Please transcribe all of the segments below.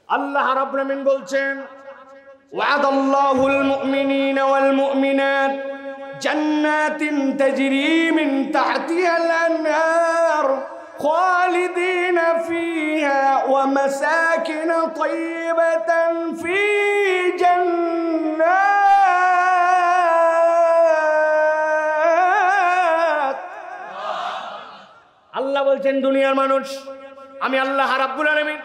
আল্লাহ রাব্বুল আলামিন বলছেন ওয়াদাল্লাহুল মুমিনিনা ওয়াল মুমিনাত জান্নাতিন তাজরি মিন তাহতিহাল আনহার খালিদিনা ফিহা ওয়া মাসাকিন তাইয়িবাতান ফি জান্নাত। আল্লাহ বলছেন দুনিয়ার মানুষ, আমি আল্লাহ রাব্বুল আলামিন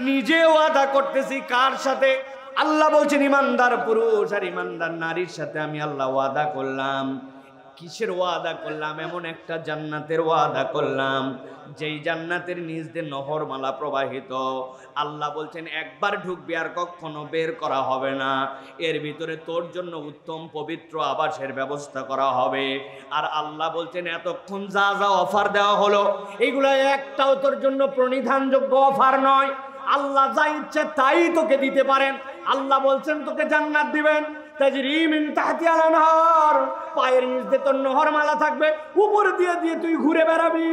নিজে ওয়াদা করতেছি কার সাথে? আল্লাহ বলছেন ইমানদার পুরুষ আর ইমানদার নারীর সাথে আমি আল্লাহ ওয়াদা করলাম। কিসের ওয়াদা করলাম? এমন একটা জান্নাতের ওয়াদা করলাম যেই জান্নাতের নিচ দিয়ে নহরমালা প্রবাহিত। আল্লাহ বলছেন একবার ঢুকবি আর কখনো বের করা হবে না। এর ভিতরে তোর জন্য উত্তম পবিত্র আবাসের ব্যবস্থা করা হবে। আর আল্লাহ বলছেন এতক্ষণ যা যা অফার দেওয়া হলো এইগুলো একটাও তোর জন্য প্রণিধানযোগ্য অফার নয়। আল্লাহ যা ইচ্ছে তাই তোকে দিতে পারেন। আল্লাহ বলছেন তোকে জান্নাত দিবেন তাজরি মিন তাহতিহাল আনহার, পায়ের নিচ দিয়ে তোর নহরমালা থাকবে, উপর দিয়ে দিয়ে তুই ঘুরে বেড়াবি।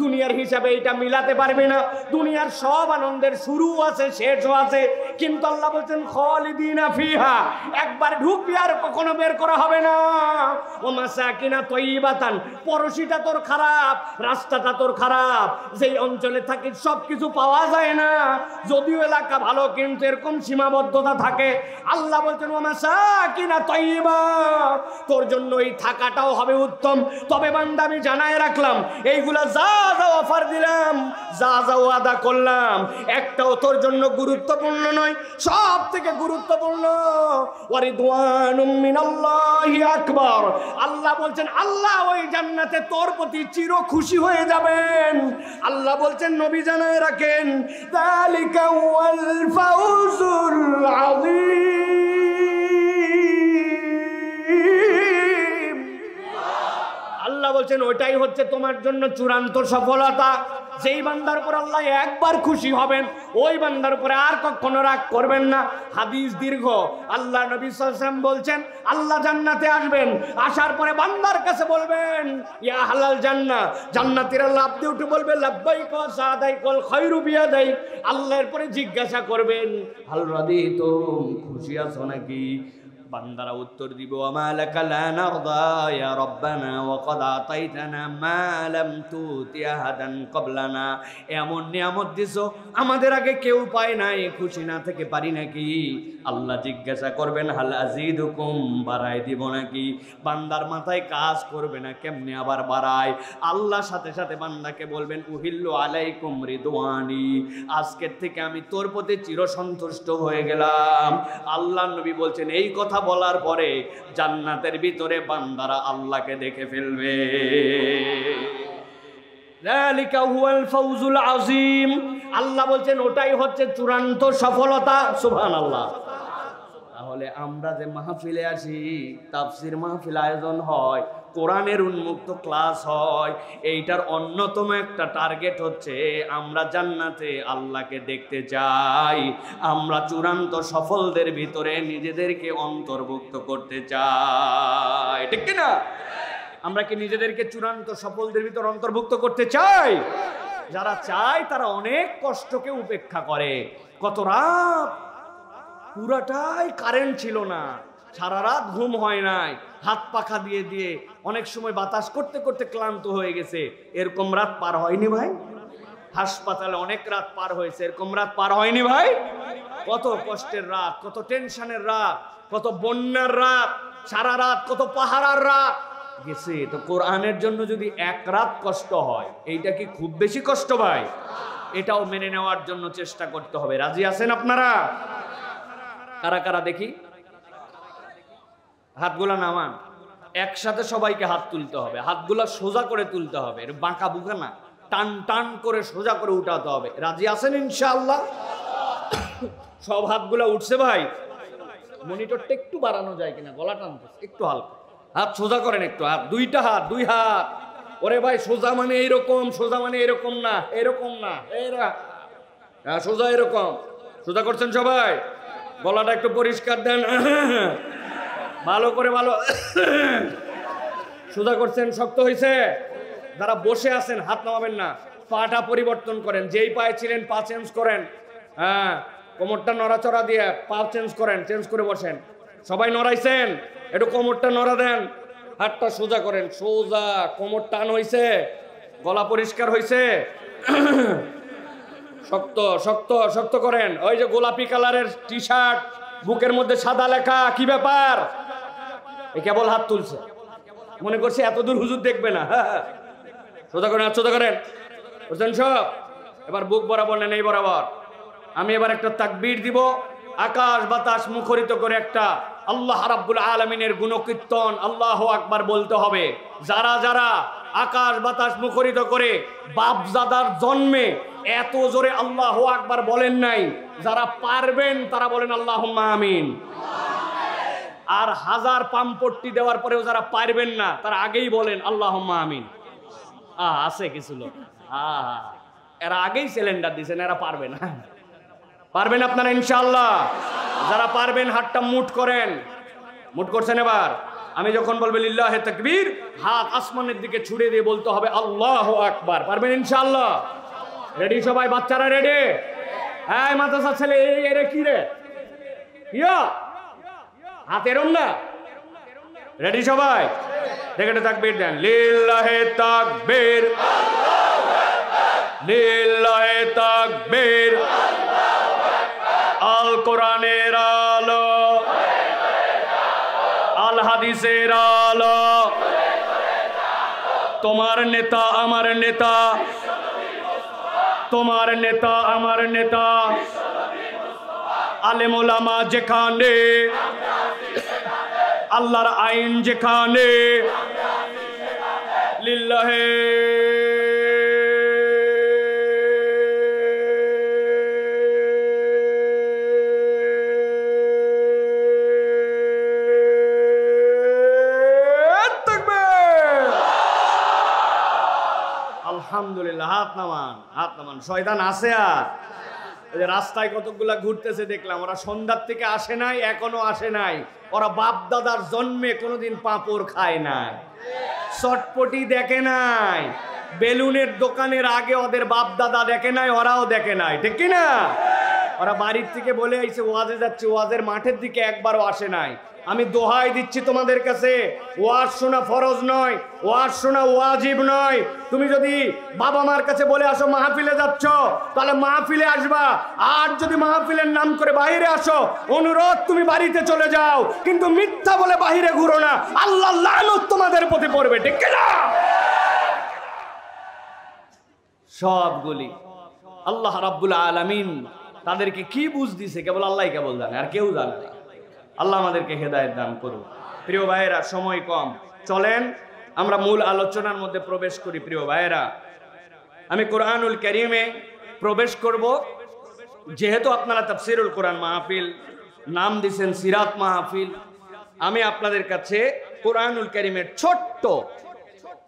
দুনিয়ার হিসাবে এটা মিলাতে পারবি না। দুনিয়ার সব আনন্দের শুরু আছে শেষও আছে, কিন্তু আল্লাহ বলছেন খালিদিনা ফিহা, একবার ঢুকবি আর কখনো বের করা হবে না। ও মাসাকিনা তাইয়িবাতান, পরশিটা তোর খারাপ, রাস্তাটা তোর খারাপ, যেই অঞ্চলে থাকিস সব কিছু পাওয়া যায় না। যদিও এলাকা ভালো কিন্তু এরকম সীমাবদ্ধতা থাকে। আল্লাহ বলছেন ও মাসাকিনা তাইয়িবা, তোর জন্য এই থাকাটাও হবে উত্তম। তবে বান্দা আমি জানায় রাখলাম এইগুলা যা যা অফার দিলাম, যা যা ওয়াদা করলাম, একটাও তোর জন্য গুরুত্বপূর্ণ নয়। সব থেকে গুরুত্বপূর্ণ ওয়া রিদওয়ানুম মিনাল্লাহি আকবার। আল্লাহ বলছেন আল্লাহ ওই জান্নাতে তোর প্রতি চির খুশি হয়ে যাবেন। আল্লাহ বলছেন নবী জানায় রাখেন যালিকা ওয়াল ফাউজুল আযীম। আল্লাহ বলছেন ওইটাই হচ্ছে তোমার জন্য চূড়ান্ত সফলতা। যেই বান্দার উপর আল্লাহ একবার খুশি হবেন ওই বান্দার উপরে আর কখনো রাগ করবেন না। হাদিস দীর্ঘ। আল্লাহ নবী সাল্লাল্লাহু আলাইহি ওয়াসাল্লাম বলছেন আল্লাহ জান্নাতে আসবেন, আসার পরে বান্দার কাছে বলবেন ইয়া হালাল জান্নাহ, জান্নাতীরা লাফ দিয়ে উঠে বলবে লাব্বাইক ওয়া সাদাইক ওয়াল খায়রু বিয়াদাইক। আল্লাহর পরে জিজ্ঞাসা করবেন হাল রাদিতুম, খুশি আছো নাকি? বান্দারা উত্তর দিব আমা লাকা লা নারদা ইয়া রাব্বানা ওয়া ক্বাদ আতাইতানা মা লাম তুতি আহাদান ক্বাবলানা। এমন নিয়ামত দিছো আমাদের আগে কেউ পায় নাই, খুশি না থেকে পারি নাকি? আল্লাহ জিজ্ঞাসা করবেন হাল আজিদুকুম, বাড়াই দিব নাকি? বান্দার মাথায় কাজ করবে না কেমনে আবার বাড়ায়। আল্লাহ সাথে সাথে বান্দাকে বলবেন উহিল্লু আলাইকুম রিদওয়ানি, আজকের থেকে আমি তোর প্রতি চিরসন্তুষ্ট হয়ে গেলাম। আল্লাহ নবী বলছেন এই কথা বলার পরে জান্নাতের ভিতরে বান্দারা আল্লাহকে দেখে ফেলবে। যালিকা হুয়াল ফাউজুল আযীম। আল্লাহ বলছেন ওটাই হচ্ছে চূড়ান্ত সফলতা। সুবহানাল্লাহ। তাহলে আমরা যে মাহফিলে আসি, তাফসীর মাহফিল আয়োজন হয়, কোরআনের উন্মুক্ত ক্লাস হয়, এইটার অন্যতম একটা টার্গেট হচ্ছে আমরা জান্নাতে আল্লাহকে দেখতে চাই। আমরা চূড়ান্ত সফলদের ভিতরে নিজেদেরকে অন্তর্ভুক্ত করতে চাই, ঠিক কি না? আমরা কি নিজেদেরকে চূড়ান্ত সফলদের ভিতর অন্তর্ভুক্ত করতে চাই? যারা চায় তারা অনেক কষ্টকে উপেক্ষা করে। কত রাত পুরাটাই কারেন্ট ছিল না, সারা রাত ঘুম হয় নাই, হাত পাখা দিয়ে দিয়ে অনেক সময় বাতাস করতে করতে ক্লান্ত হয়ে গেছে। এরকম রাত পার হয়নি ভাই? হাসপাতালে অনেক রাত পার হয়েছে, এরকম রাত পার হয়নি ভাই? কত কষ্টের রাত, কত টেনশনের রাত, কত বন্যার রাত, সারা রাত কত পাহারার রাত গেছে। তো কোরআনের জন্য যদি এক রাত কষ্ট হয়, এইটা কি খুব বেশি কষ্ট ভাই? এটাও মেনে নেওয়ার জন্য চেষ্টা করতে হবে। রাজি আছেন আপনারা? কারা কারা দেখি হাতগুলা নামান। একসাথে সবাইকে হাত তুলতে হবে, হাতগুলা সোজা করে তুলতে হবে, বাঁকা বুকা না, টান টান করে সোজা করে উঠাতে হবে। রাজি আছেন ইনশাআল্লাহ? সব হাতগুলা উঠছে ভাই? মনিটরটা একটু বাড়ানো যায় কিনা, গলা টানতে একটু হালকা। হাত সোজা করেন একটু, হাত দুইটা, হাত দুই হাত। ওরে ভাই সোজা মানে এইরকম, সোজা মানে এরকম না, এরকম না, সোজা এরকম। সোজা করছেন সবাই? গলাটা একটু পরিষ্কার দেন, ভালো করে, ভালো সোজা করছেন? শক্ত হয়েছে? যারা বসে আছেন হাত নামাবেন না, পাটা পরিবর্তন করেন, যেই পায়ে ছিলেন পা চেঞ্জ করেন। হ্যাঁ, কোমরটা নড়াচড়া দিয়ে পা চেঞ্জ করেন, চেঞ্জ করে বসেন। সবাই নড়াইছেন, একটু কোমরটা নড়া দেন, হাতটা সোজা করেন, সোজা। কোমর টান হইছে, গলা পরিষ্কার হইছে, শক্ত শক্ত শক্ত করেন। ওই যে গোলাপি কালারের টি শার্ট, বুকের মধ্যে সাদা লেখা, কি ব্যাপার? এ কেবল হাত তুলছে, মনে করছে এত দূর হুজুর দেখবে না। সোজা করেন, হাত সোজা করেন, বুঝছেন সব? এবার বুক বরাবর নেন, এই বরাবর। আমি এবার একটা তাকবীর দিব, আকাশ বাতাস মুখরিত করে একটা আল্লাহ রাব্বুল আলামিনের গুণকীর্তন আল্লাহু আকবার বলতে হবে। যারা যারা আকাশ বাতাস মুখরিত করে বাপজাদার জন্মে এত জোরে আল্লাহু আকবার বলেন নাই, যারা পারবেন তারা বলেন আল্লাহুম্মা আমিন। আর 1000 পাম্পট্টি দেওয়ার পরেও যারা পারবেন না তারা আগেই বলেন আল্লাহুম্মা আমিন। আছে কিছু লোক, এরা আগেই সিলিন্ডার দিয়েছেন, এরা পারবে না। পারবেন আপনারা ইনশাআল্লাহ? যারা পারবেন হাতটা মুঠ করেন। মুঠ করছেন? এবার আমি যখন বলবো লিল্লাহে তাকবীর, হাত আসমানের দিকে ছুড়ে দিয়ে বলতে হবে আল্লাহু আকবার। পারবেন ইনশাআল্লাহ? রেডি সবাই? বাচ্চারা রেডি? হ্যাঁ, মাদ্রাসা ছেলে, এরে কি রে ইয়া হাত এরম না? রেডি সবাই? দেখে তাকবীর দেন, লিল্লাহে তাকবীর, লিল্লাহে তাকবীর। আল কোরআনের আলো, আল হাদিসের আলো, তোমার নেতা আমার নেতা, তোমার নেতা আমার নেতা, আলেম ওলামা যেখানে, আল্লাহর আইন যেখানে, লিল্লাহে আলহামদুলিল্লাহ। হাত নামান, হাত নামান। শয়তান আছে? আর এই যে রাস্তায় কতগুলা ঘুরতেছে দেখলাম, ওরা সন্ধ্যার থেকে আসে নাই, এখনো আসে নাই। ওরা বাপ দাদার জন্মে কোনোদিন পাঁপড় খায় নাই, চটপটি দেখে নাই, বেলুনের দোকানের আগে ওদের বাপ দাদা দেখে নাই, ওরাও দেখে নাই, ঠিক কি না? ওরা বাড়ির থেকে বলে আইছে ওয়াজে যাচ্ছে, ওয়াজের মাঠের দিকে একবারও আসে নাই। আমি দোহাই দিচ্ছি তোমাদের কাছে, ওয়াজ শোনা ফরজ নয়, ওয়াজ শোনা ওয়াজিব নয়। তুমি যদি বাবা মার কাছে বলে আসো মাহফিলে যাচ্ছ, তাহলে মাহফিলে আসবা। আর যদি মাহফিলের নাম করে বাইরে আসো, অনুরোধ তুমি বাড়িতে চলে যাও, কিন্তু মিথ্যা বলে বাইরে ঘুরো না, আল্লাহ লানত তোমাদের প্রতি পড়বে, ঠিক না? সবগুলি আল্লাহ রাব্বুল আলামিন তাদেরকে কি বুঝ দিছে কেবল আল্লাহই কেবল জানে, আর কেউ জানে না। আল্লাহ আমাদেরকে হেদায়েত দান করুন। প্রিয় ভাইয়েরা, সময় কম, চলেন আমরা মূল আলোচনার মধ্যে প্রবেশ করি। প্রিয় ভাইয়েরা, আমি কোরআনুল কারীমে প্রবেশ করব। যেহেতু আপনারা তাফসীরুল কোরআন মাহফিল নাম দিয়েছেন সিরাত মাহফিল, আমি আপনাদের কাছে কোরআনুল কারীমের ছোট্ট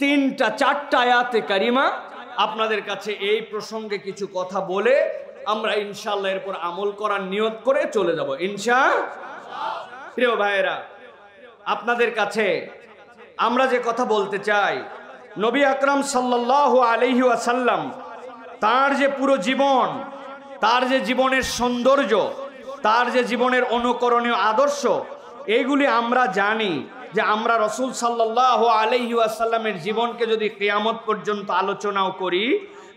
3-4টা আয়াতে কারিমা আপনাদের কাছে এই প্রসঙ্গে কিছু কথা বলে আমরা ইনশাআল্লাহ এরপর আমল করার নিয়ত করে চলে যাব ইনশাআল্লাহ। প্রিয় ভাইয়েরা, আপনাদের কাছে আমরা যে কথা বলতে চাই, নবী আকরাম সাল্লাল্লাহু আলাইহি ওয়াসাল্লাম তার যে পুরো জীবন, তার যে জীবনের সৌন্দর্য, তার যে জীবনের অনুকরণীয় আদর্শ, এইগুলি আমরা জানি যে আমরা রাসূল সাল্লাল্লাহু আলাইহি ওয়াসাল্লামের জীবনকে যদি কিয়ামত পর্যন্ত আলোচনাও করি,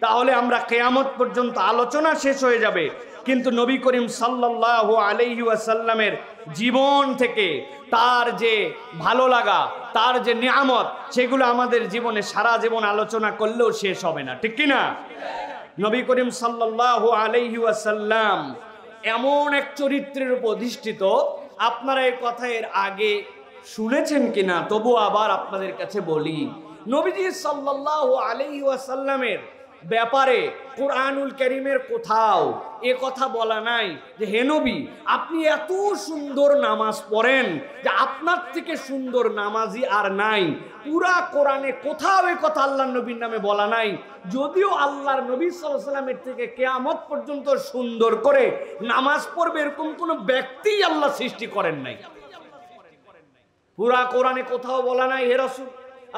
তাহলে আমরা কিয়ামত পর্যন্ত আলোচনা শেষ হয়ে যাবে, কিন্তু নবী করিম সাল্লাল্লাহু আলাইহি ওয়াসাল্লামের জীবন থেকে তার যে ভালো লাগা, তার যে নিয়ামত, সেগুলো আমাদের জীবনে সারা জীবন আলোচনা করলেও শেষ হবে না, ঠিক কি না? নবী করিম সাল্লাল্লাহু আলাইহি ওয়াসাল্লাম এমন এক চরিত্রের উপর অধিষ্ঠিত, আপনারা এই কথা এর আগে শুনেছেন কিনা তবু আবার আপনাদের কাছে বলি। নবীজি সাল্লাল্লাহু আলাইহি ওয়াসাল্লামের ব্যাপারে কোরআনুল কারীমের কোথাও এ কথা বলা নাই যে হে নবী, আপনি এত সুন্দর নামাজ পড়েন যে আপনার থেকে সুন্দর নামাজি আর নাই। পুরা কোরআনে কোথাও এ কথা আল্লাহর নবীর নামে বলা নাই, যদিও আল্লাহর নবী সাল্লাল্লাহু আলাইহি ওয়াসাল্লামের থেকে কিয়ামত পর্যন্ত সুন্দর করে নামাজ পড়বে এরকম কোনো ব্যক্তি আল্লাহ সৃষ্টি করেন নাই। পুরা কোরআনে কোথাও বলা নাই হে রাসূল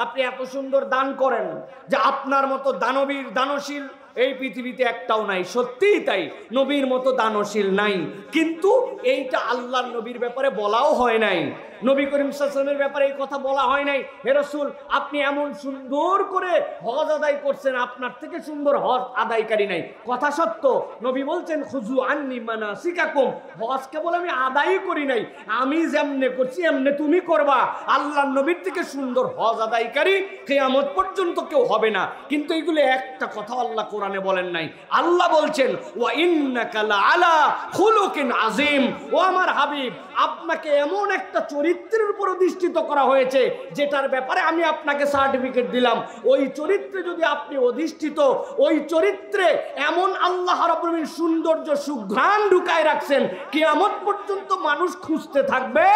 আপনি এত সুন্দর দান করেন যে আপনার মতো দানবীর দানশীল এই পৃথিবীতে একটাও নাই, সত্যিই তাই, নবীর মতো দানশীল নাই। কিন্তু এইটা আল্লাহর নবীর ব্যাপারে বলাও হয় নাই, নবী করিম সাল্লাল্লাহু আলাইহি ওয়াসাল্লামের ব্যাপারে এই কথা বলা হয় নাই, হে রাসূল আপনি এমন সুন্দর করে হজ আদায় করছেন, আপনার থেকে সুন্দর হজ আদায়কারী নাই। কথা সত্য, নবী বলছেন খুযু আন্নী মানাসিকাকুম, হজ কেবল আমি আদায়ই করি নাই, আমি যেমনে করছি এমনে তুমি করবা। আল্লাহর নবীর থেকে সুন্দর হজ আদায়কারী কিয়ামত পর্যন্ত কেউ হবে না। কিন্তু এইগুলো একটা কথা আল্লাহ কোরআনে বলেন নাই। আল্লাহ বলছেন ওয়া ইন্নাকা লাআলা খুলুকিন আযীম, ও আমার হাবিব আপনাকে এমন একটা চরিত্রের উপর অধিষ্ঠিত করা হয়েছে যেটার ব্যাপারে আমি আপনাকে সার্টিফিকেট দিলাম। ওই চরিত্রে যদি আপনি অধিষ্ঠিত, ওই চরিত্রে এমন আল্লাহ রাব্বুল আলামিন সৌন্দর্য সুঘ্রাণ ঢুকায় রাখছেন, কিয়ামত পর্যন্ত মানুষ খুঁজতে থাকবে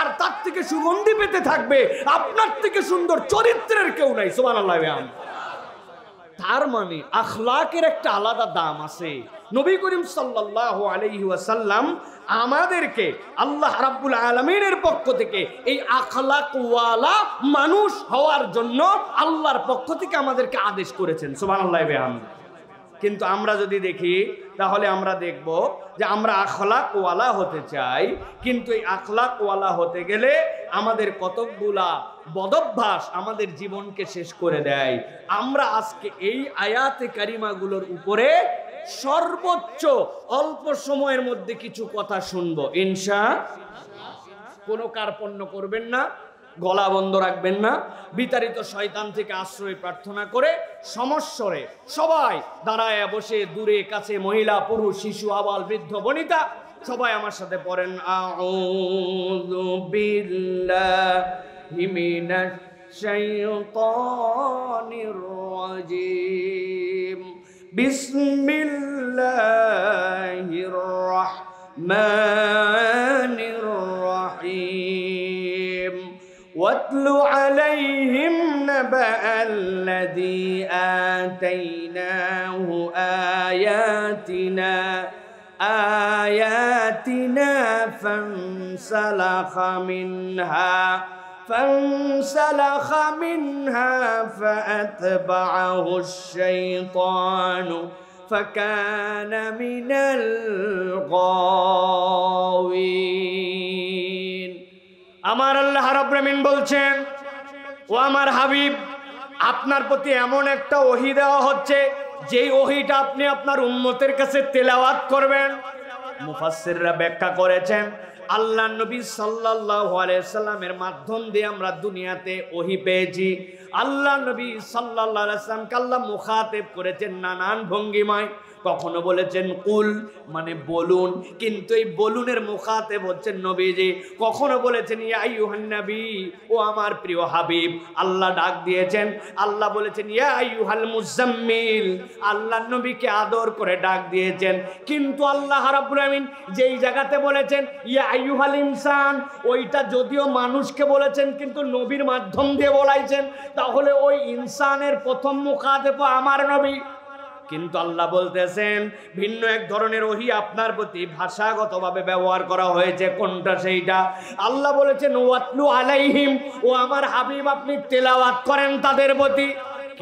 আর তার থেকে সুগন্ধি পেতে থাকবে। আপনার থেকে সুন্দর চরিত্রের কেউ নাই। সুবহানাল্লাহ। তার মানে আখলাকের একটা আলাদা দাম আছে। নবী করিম সাল্লাল্লাহু আলাইহি ওয়াসাল্লাম আমাদেরকে আল্লাহ রাব্বুল আলামিনের পক্ষ থেকে এই আখলাকওয়ালা মানুষ হওয়ার জন্য আল্লাহর পক্ষ থেকে আমাদেরকে আদেশ করেছেন। সুবহানাল্লাহ। কিন্তু আমরা যদি দেখি তাহলে আমরা দেখব যে আমরা আখলাকওয়ালা হতে চাই, কিন্তু এই আখলাকওয়ালা হতে গেলে আমাদের কতকগুলা বদভ্যাস আমাদের জীবনকে শেষ করে দেয়। আমরা আজকে এই আয়াতে কারিমাগুলোর উপরে সর্বোচ্চ অল্প সময়ের মধ্যে কিছু কথা শুনবো ইনশাআল্লাহ। কোনো কার্পণ্য করবেন না, গলা বন্ধ রাখবেন না, বিতাড়িত শয়তান থেকে আশ্রয় প্রার্থনা করে সমস্বরে সবাই দাঁড়ায় বসে, দূরে কাছে, মহিলা পুরুষ শিশু আবাল বৃদ্ধ বনিতা সবাই আমার সাথে পড়েন আউযু বিল্লাহি মিনাশ শাইতানির রাজিম বিসমিল্লাহির রাহমানির রাহিম ওয়াতলু আলাইহিম নাবা'আল লাযী আতাইনাহু আয়াতিনা فانسلخ منها فأتبعه الشيطان فكان من الغاوين। আমার আল্লাহ রাব্বুল আলামিন বলছেন, ও আমার হাবিব আপনার প্রতি এমন একটা ওহী দেওয়া হচ্ছে যেই ওহীটা আপনি আপনার উম্মতের কাছে তেলাওয়াত করবেন। মুফাসসিররা ব্যাখ্যা করেছেন আল্লাহর নবী সাল্লাল্লাহু আলাইহি সাল্লামের মাধ্যম দিয়ে আমরা দুনিয়াতে ওহী পেয়েছি। আল্লাহর নবী সাল্লাল্লাহু আলাইহি সাল্লামকে আল্লাহ মুখাতেব করেছেন নানান ভঙ্গিমায়। কখনো বলেছেন কুল মানে বলুন, কিন্তু এই বলুনের মুখাতেব হচ্ছেন নবীজি। কখনো বলেছেন ইয়া আইয়ুহান নবী, ও আমার প্রিয় হাবিব। আল্লাহ ডাক দিয়েছেন, আল্লাহ বলেছেন ইয়া আইয়ুহাল মুজাম্মিল, আল্লাহ নবীকে আদর করে ডাক দিয়েছেন। কিন্তু আল্লাহ রাব্বুল আলামিন যেই জায়গাতে বলেছেন ইয়া আইয়ুহাল ইনসান, ওইটা যদিও মানুষকে বলেছেন কিন্তু নবীর মাধ্যম দিয়ে বলাইছেন, তাহলে ওই ইনসানের প্রথম মুখাতেব আমার নবী। কিন্তু আল্লাহ বলতেছেন ভিন্ন এক ধরনের ওহী আপনার প্রতি ভাষাগতভাবে ব্যবহার করা হয়েছে। কোনটা সেইটা? আল্লাহ বলেছেন ওয়াতলু আলাইহিম, ও আমার হাবিব আপনি তেলাওয়াত করেন তাদের প্রতি।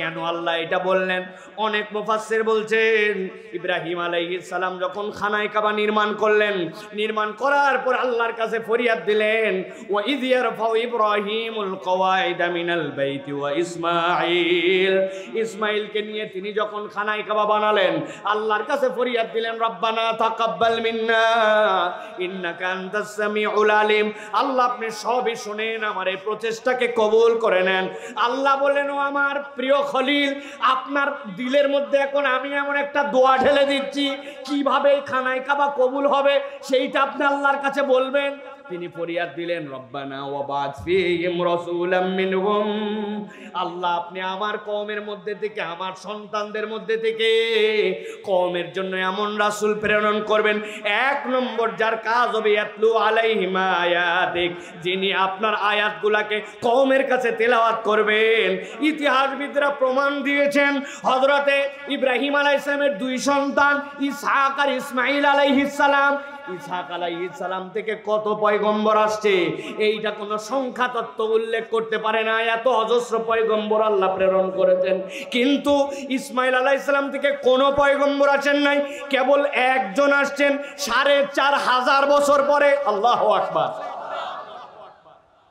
কেন আল্লাহ এটা বললেন? অনেক মুফাসসির বলছেন ইব্রাহিম আলাইহিস সালাম যখন খানায়ে কাবা নির্মাণ করলেন, নির্মাণ করার পর আল্লাহর কাছে ফরিয়াদ দিলেন ওয়া ইয ইয়ারফাউ ইব্রাহিমুল কওয়াইদা মিনাল বাইতি ওয়া ইসমাঈল, ইসমাঈলকে নিয়ে তিনি যখন খানায়ে কাবা বানালেন আল্লাহর কাছে ফরিয়াদ দিলেন রব্বানা তাকাব্বাল মিন্না ইন্নাকা আনতাস সামিউল আলিম, আল্লাহ আপনি সবই শুনেন, আমার এই প্রচেষ্টাকে কবুল করে নেন। আল্লাহ বললেন ও আমার প্রিয় খলিল, আপনার দিলের মধ্যে এখন আমি এমন একটা দোয়া ঢেলে দিচ্ছি, কিভাবে খানায়ে কাবা কবুল হবে সেইটা আপনি আল্লাহর কাছে বলবেন। তিনি ফরিয়াদ দিলেন রব্বানা ওয়াবা'থ ফীহিম রাসূলাম মিনহুম, আল্লাহ আপনি আমার কওমের মধ্যে থেকে, আমার সন্তানদের মধ্যে থেকে কওমের জন্য এমন রাসূল প্রেরণ করবেন, এক নম্বর যার কাজ হবে ইয়াতলু আলাইহিম আয়াতিক, যিনি আপনার আয়াতগুলোকে কওমের কাছে তেলাওয়াত করবেন। ইতিহাসবিদরা প্রমাণ দিয়েছেন হযরতে ইব্রাহিম আলাইহিস সালামের দুই সন্তান ইসহাক আর ইসমাঈল আলাইহিস সালাম, ইসহাক আলাইহিস সালাম থেকে কত পয়গম্বর আসছে এইটা কোনো সংখ্যা তত্ত্ব উল্লেখ করতে পারে না। এত অজস্র পয়গম্বর আল্লাহ প্রেরণ করেছেন, কিন্তু ইসমাইল আলাইহিস সালাম থেকে কোনো পয়গম্বর আসেন নাই, কেবল একজন আসছেন ৪৫০০ বছর পরে। আল্লাহু আকবার।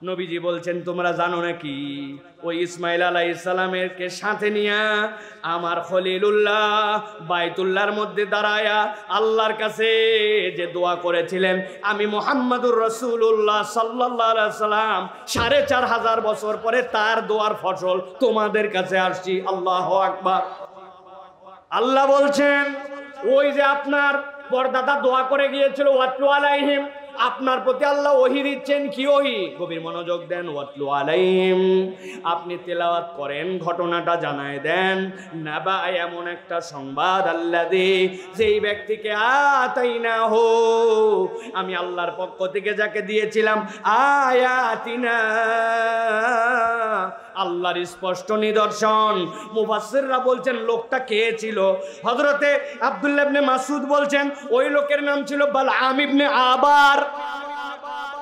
নবীজি বলছেন তোমরা জানো নাকি ওই ইসমাইল আলাইহিস সালামেরকে সাথে নিয়ে আমার খলিলুল্লাহ বাইতুল্লাহর মধ্যে দাঁড়ায়া আল্লাহর কাছে যে দোয়া করেছিলেন, আমি মুহাম্মাদুর রাসূলুল্লাহ সাল্লাল্লাহু আলাইহি সাল্লাম ৪৫০০ বছর পরে তার দোয়ার ফসল তোমাদের কাছে আসছি। আল্লাহু আকবার। আল্লাহ বলছেন ওই যে আপনার পরদাদা দোয়া করে গিয়েছিল ওয়াতলু আলাইহিম, আপনার প্রতি আল্লাহ ওহী দিচ্ছেন। কি ওহী? গভীর মনোযোগ দেন। ওয়াতলু আলাইহিম, আপনি তেলাওয়াত করেন, ঘটনাটা জানায় দেন। নাবা, এমন একটা সংবাদ, আল্লাযী, যেই ব্যক্তিকে আতাইনা হো, আমি আল্লাহর পক্ষ থেকে যাকে দিয়েছিলাম আয়াতিনা, আল্লাহর স্পষ্ট নিদর্শন। মুফাসসিররা বলছেন লোকটা কে ছিল? হযরতে আব্দুল্লাহ ইবনে মাসউদ বলছেন ওই লোকের নাম ছিল বালআম ইবনে আবার।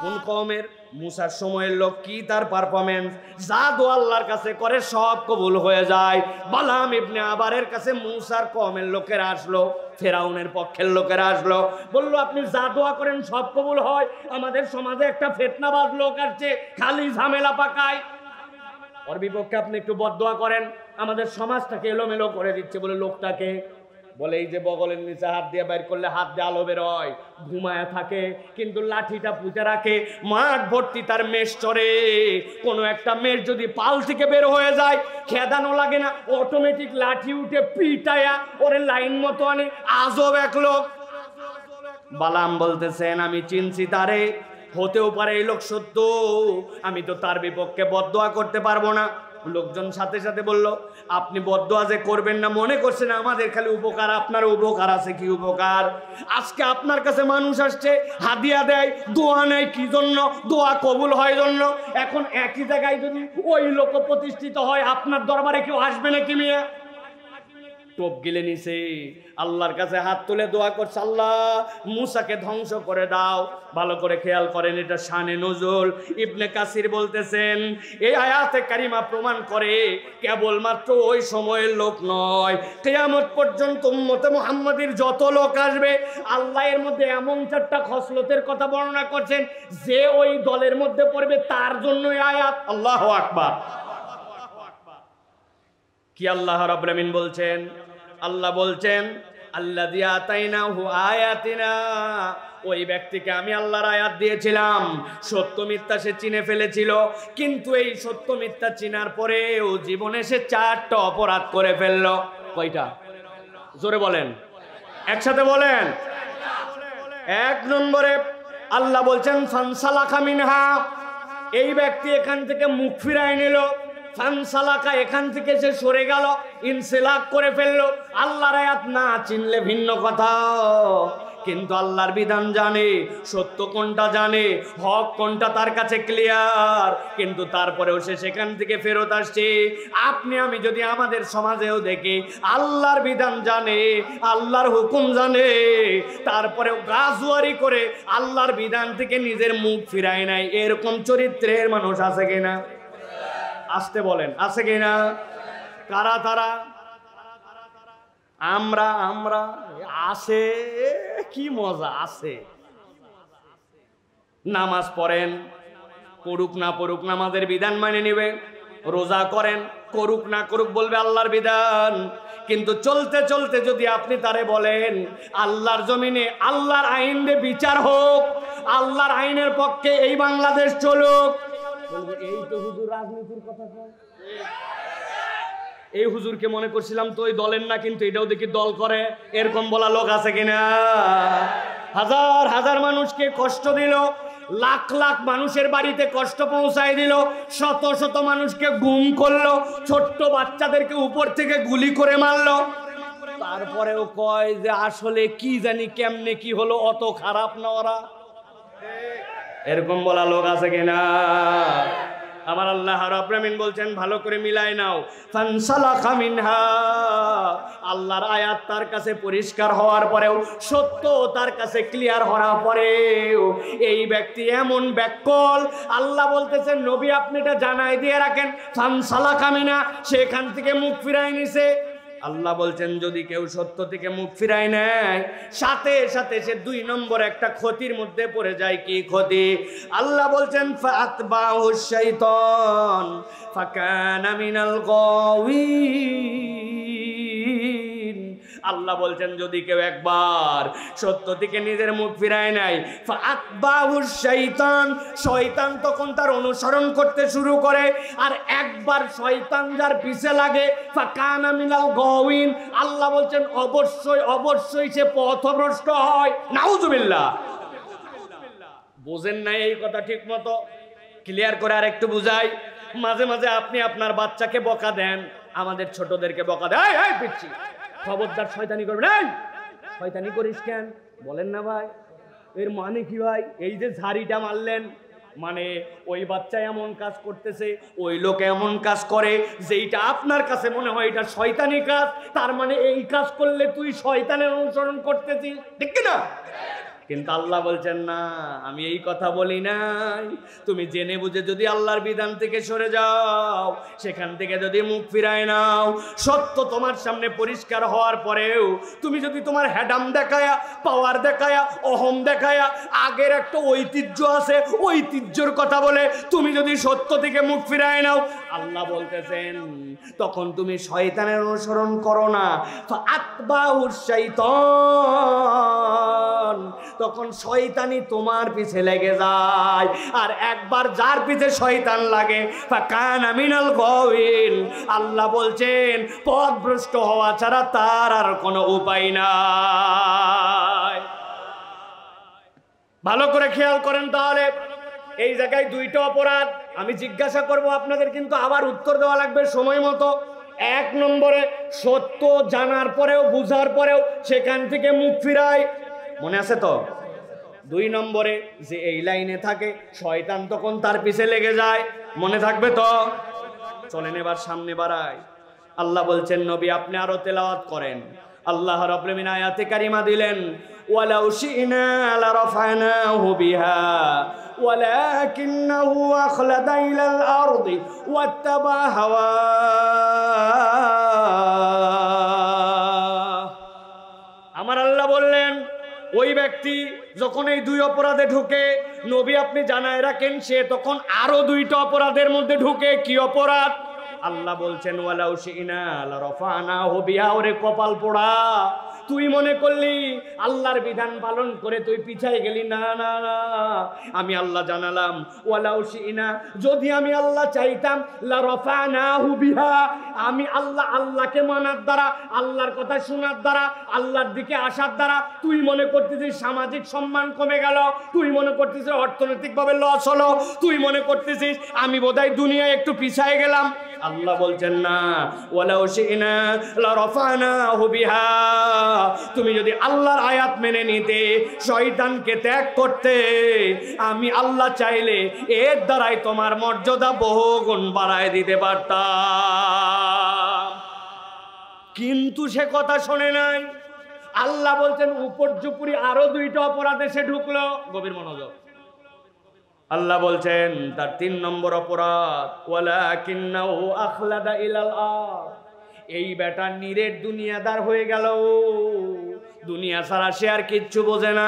কোন কওমের? মুসার সময়ের লোক। কি তার পারফরম্যান্স? যা দোয়া আল্লাহর কাছে করে সব কবুল হয়ে যায়। বালআম ইবনে আবারের কাছে মুসার কওমের লোকেরা আসলো, ফেরাউনের পক্ষের লোকেরা আসলো, বললো আপনি যা দোয়া করেন সব কবুল হয়, আমাদের সমাজে একটা ফিতনাবাজ লোক আসছে, খালি ঝামেলা পাকায়, ওর বিপক্ষে আপনি একটু বদদোয়া করেন, আমাদের সমাজটাকে এলোমেলো করে দিচ্ছে। বলে লোকটাকে? বলে এই যে বগলের নিচে হাত দিয়ে বাইর করলে হাত দিয়ে আলো বের হয়, ঘুমায় থাকে কিন্তু লাঠিটা পুঁতে রাখে, মাঠ ভর্তি তার মেষ চড়ে। কোনো একটা মেষ যদি পাল থেকে বের হয়ে যায়, খেদানো লাগে না, অটোমেটিক লাঠি উঠে পিটায়া ওরে লাইন মতো আনে। আজব এক লোক। বালাম বলতেছেন আমি চিনছি তারে, হতেও পারে এই লোক সত্য, আমি তো তার বিপক্ষে বদদোয়া করতে পারবো না। লোকজন সাথে সাথে বলল আপনি বদদোয়া যে করবেন না মনে করছেন আমাদের খালি উপকার, আপনার উপকার আছে। কি উপকার? আজকে আপনার কাছে মানুষ আসছে, হাদিয়া দেয়, দোয়া নেয়, কি জন্য? দোয়া কবুল হয় জন্য। এখন একই জায়গায় যদি ওই লোক প্রতিষ্ঠিত হয়, আপনার দরবারে কেউ আসবে নাকি মিয়া? টোপ গিলে নিছে, আল্লাহর কাছে হাত তুলে দোয়া করছে, আল্লাহ মুসাকে ধ্বংস করে দাও। ভালো করে খেয়াল করেন, এটা শানে নজুল। ইবনে কাসির বলতেছেন এই আয়াতে কারিমা প্রমাণ করে কেবলমাত্র ওই সময়ের লোক নয়, কিয়ামত পর্যন্ত উম্মতে মুহাম্মাদীর যত লোক আসবে, আল্লাহ এর মধ্যে এমন 4টা খসলতের কথা বর্ণনা করছেন যে ওই দলের মধ্যে পড়বে তার জন্যই আয়াত। আল্লাহু আকবার। কি আল্লাহ রাব্বুল আমিন বলছেন? আল্লাহ বলছেন আল্লাযী আতাইনাহু আয়াতিনা, ওই ব্যক্তিকে আমি আল্লাহর আয়াত দিয়েছিলাম। সত্য মিথ্যা সে চিনে ফেলেছিল, কিন্তু এই সত্য মিথ্যা চিনার পরেও জীবনে সে 4টা অপরাধ করে ফেলল। কয়টা? জোরে বলেন, একসাথে বলেন। 1 নম্বরে আল্লাহ বলছেন ফানসালাখা মিনহা, এই ব্যক্তি এখান থেকে মুখ ফিরায় নিল। ফানসালাকা, এখান থেকে সে সরে গেল, ইনসিলাক করে ফেললো। আল্লাহর আয়াত না চিনলে ভিন্ন কথা, কিন্তু আল্লাহর বিধান জানে, সত্য কোনটা জানে, হক কোনটা তার কাছে ক্লিয়ার, কিন্তু তারপরেও সে সেখান থেকে ফেরত আসছে। আপনি আমি যদি আমাদের সমাজেও দেখি, আল্লাহর বিধান জানে, আল্লাহর হুকুম জানে, তারপরেও গাজুয়ারি করে আল্লাহর বিধান থেকে নিজের মুখ ফিরায় নাই, এরকম চরিত্রের মানুষ আছে কিনা? আসতে বলেন, আছে কিনা? কারা তারা? আমরা আছে। কি মজা আছে। নামাজ পড়েন, পড়ুক না পড়ুক নামাজের বিধান মানে নেবে। রোজা করেন, করুক না করুক বলবে আল্লাহর বিধান। কিন্তু চলতে চলতে যদি আপনি তারে বলেন আল্লাহর জমিনে আল্লাহর আইন দিয়ে বিচার হোক, আল্লাহর আইনের পক্ষে এই বাংলাদেশ চলুক, বলবে এই তো হুজুর রাজনীতির কথা। এই হুজুরকে মনে করছিলাম তো ওই দলের না, কিন্তু এটাও দেখি দল করে, এরকম বলা লোক আছে কিনা? হাজার হাজার মানুষকে কষ্ট দিল, লাখ লাখ মানুষের বাড়িতে কষ্ট পৌঁছায় দিল, শত শত মানুষকে গুম করলো, ছোট্ট বাচ্চাদেরকে উপর থেকে গুলি করে মারলো। তারপরেও কয় যে আসলে কি জানি কেমনে কি হলো, অত খারাপ না ওরা। এরকম বলা লোক আছে কিনা? আমার আল্লাহ রাব্বুল আলামিন বলছেন ভালো করে মিলাই নাও, ফানসালাখা মিনহা, আল্লাহর আয়াত তার কাছে পরিষ্কার হওয়ার পরেও, সত্য তার কাছে ক্লিয়ার হওয়ার পরেও এই ব্যক্তি এমন ব্যাককল, আল্লাহ বলতেছেন নবী আপনি এটা জানাই দিয়ে রাখেন, ফানসালাখা মিনহা, সেখান থেকে মুখ ফিরাই নিছে। আল্লাহ বলছেন যদি কেউ সত্য থেকে মুখ ফিরায় নেয়, সাথে সাথে সে 2 নম্বর একটা ক্ষতির মধ্যে পড়ে যায়। কি ক্ষতি? আল্লাহ বলছেন ফাতবাহু শাইতান ফাকানা মিনাল গাওয়িন। আল্লাহ বলছেন যদি কেউ একবার সত্য থেকে নিজের মুখ ফিরায় নেয়, ফাতবাহু শাইতান, শয়তান তখন তার অনুসরণ করতে শুরু করে, আর একবার শয়তান যার পিছে লাগে, ফাকানা মিনাল গাওয়িন, আল্লাহ বলছেন অবশ্যই অবশ্যই সে পথভ্রষ্ট হয়। নাউজুবিল্লাহ। বুঝেন না এই কথা ঠিক মতো? ক্লিয়ার করে আর একটু বুঝাই। মাঝে মাঝে আপনি আপনার বাচ্চাকে বকা দেন, আমাদের ছোটদেরকে বকা দেয়, এই পিচ্ছি খবরদার শয়তানি করবে না, শয়তানি করিস কেন বলেন না ভাই? এর মানে কি ভাই? এই যে ঝাড়িটা মারলেন, মানে ওই বাচ্চা এমন কাজ করতেছে, ওই লোক এমন কাজ করে যেটা আপনার কাছে মনে হয় এটা শয়তানি কাজ, তার মানে এই কাজ করলে তুই শয়তানের অনুসরণ করতেছিস, ঠিক না? কিন্তু আল্লাহ বলছেন না, আমি এই কথা বলি নাই। তুমি জেনে বুঝে যদি আল্লাহর বিধান থেকে সরে যাও, সেখান থেকে যদি মুখ ফিরায় নাও, সত্য তোমার সামনে পরিষ্কার হওয়ার পরেও তুমি যদি তোমার হ্যাডাম দেখায়া, পাওয়ার দেখায়া, অহম দেখায়া, আগের একটা ঐতিহ্য আছে, ঐতিহ্যর কথা বলে তুমি যদি সত্য থেকে মুখ ফিরায় নাও, আল্লাহ বলতেছেন তখন তুমি শয়তানের অনুসরণ করো না, ফাতবাহু শাইতান, তখন শয়তানি তোমার পিছে লেগে যায়। আর একবার যার পিছে শয়তান লাগে, ফাকানা মিনাল গাওয়িন, আল্লাহ বলছেন পথভ্রষ্ট হওয়া ছাড়া তার আর কোনো উপায় নাই। ভালো করে খেয়াল করেন তাহলে। এই জায়গায় 2টা অপরাধ আমি জিজ্ঞাসা করব আপনাদের, কিন্তু আবার উত্তর দেওয়া লাগবে সময় মতো। 1 নম্বরে সত্য জানার পরেও, বুঝার পরেও সেখান থেকে মুখ ফিরায়, মনে আছে তো? 2 নম্বরে যে এই লাইনে থাকে শয়তান তখন তার পিছে লেগে যায়, মনে থাকবে তো? চলেন এবার সামনে বাড়াই। আল্লাহ বলছেন নবী আপনি আরো তেলাওয়াত করেন। আল্লাহ রাব্বুল আলামিন আয়াতে কারিমা দিলেন, ওয়ালাউ শি'না লারাফানাহু বিহা ওয়ালাকিন্নাহু আখলাদা ইলাল আরদি ওয়াত্তাবা হাওয়া। আমার আল্লাহ বললেন ওই ব্যক্তি যখন এই 2 অপরাধে ঢুকে, নবী আপনি জানায় রাখেন সে তখন আরো 2টা অপরাধের মধ্যে ঢুকে। কি অপরাধ? আল্লাহ বলছেন ওয়ালাউ শি'না লারাফানাহু বিহা, ওরে কপাল পোড়া, তুই মনে করলি আল্লাহর বিধান পালন করে তুই পিছায় গেলি, না না না, আমি আল্লাহ জানালাম ওয়ালাউ শি'না, যদি আমি আল্লাহ চাইতাম, লারাফানাহু বিহা, আমি আল্লাহ, আল্লাহকে মানার দ্বারা, আল্লাহর কথা শোনার দ্বারা, আল্লাহর দিকে আসার দ্বারা তুই মনে করতেছিস সামাজিক সম্মান কমে গেল, তুই মনে করতেছিস অর্থনৈতিকভাবে লস হলো, তুই মনে করতেছিস আমি বোধহয় দুনিয়ায় একটু পিছায় গেলাম। আল্লাহ বলছেন না, ওয়ালাউ শি'না লারাফানাহু বিহা, তুমি যদি আল্লাহর আয়াত মেনে নিতে, শয়তানকে ত্যাগ করতে, আমি আল্লাহ চাইলে এর দ্বারাই তোমার মর্যাদা বহুগুণ বাড়ায় দিতে পারতাম। কিন্তু সে কথা শোনে নাই। আল্লাহ বলছেন উপর্যুপুরি আরো 2টা অপরাধে সে ঢুকলো। গভীর মনোযোগ। আল্লাহ বলছেন তার 3 নম্বর অপরাধ, ওয়ালাকিন্নাহু আখলাদা ইলাল আরদ, এই বেটা নিরেট দুনিয়াদার হয়ে গেল, দুনিয়া ছাড়া সে আর কিচ্ছু বোঝে না।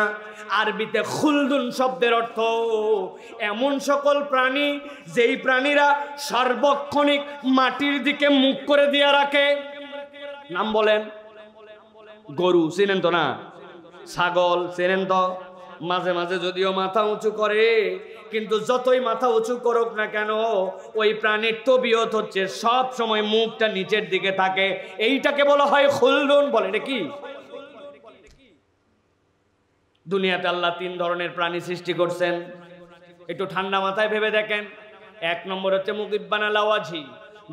আরবিতে খুলদুন শব্দের অর্থ এমন সকল প্রাণী যেই প্রাণীরা সার্বক্ষণিক মাটির দিকে মুখ করে দিয়ে রাখে। নাম বলেন। গরু চেনেন তো না? ছাগল চেনেন তো? মাঝে মাঝে যদিও মাথা উঁচু করে, কিন্তু যতই মাথা উঁচু করুক না কেন, ওই প্রাণীর তবিয়ত হচ্ছে সব সময় মুখটা নিচের দিকে থাকে। এইটাকে বলা হয় খুলদুন। বলে এটা কি? দুনিয়াতে আল্লাহ 3 ধরনের প্রাণী সৃষ্টি করছেন, একটু ঠান্ডা মাথায় ভেবে দেখেন। 1 নম্বর হচ্ছে মুকিব্বানা লাওয়াজি,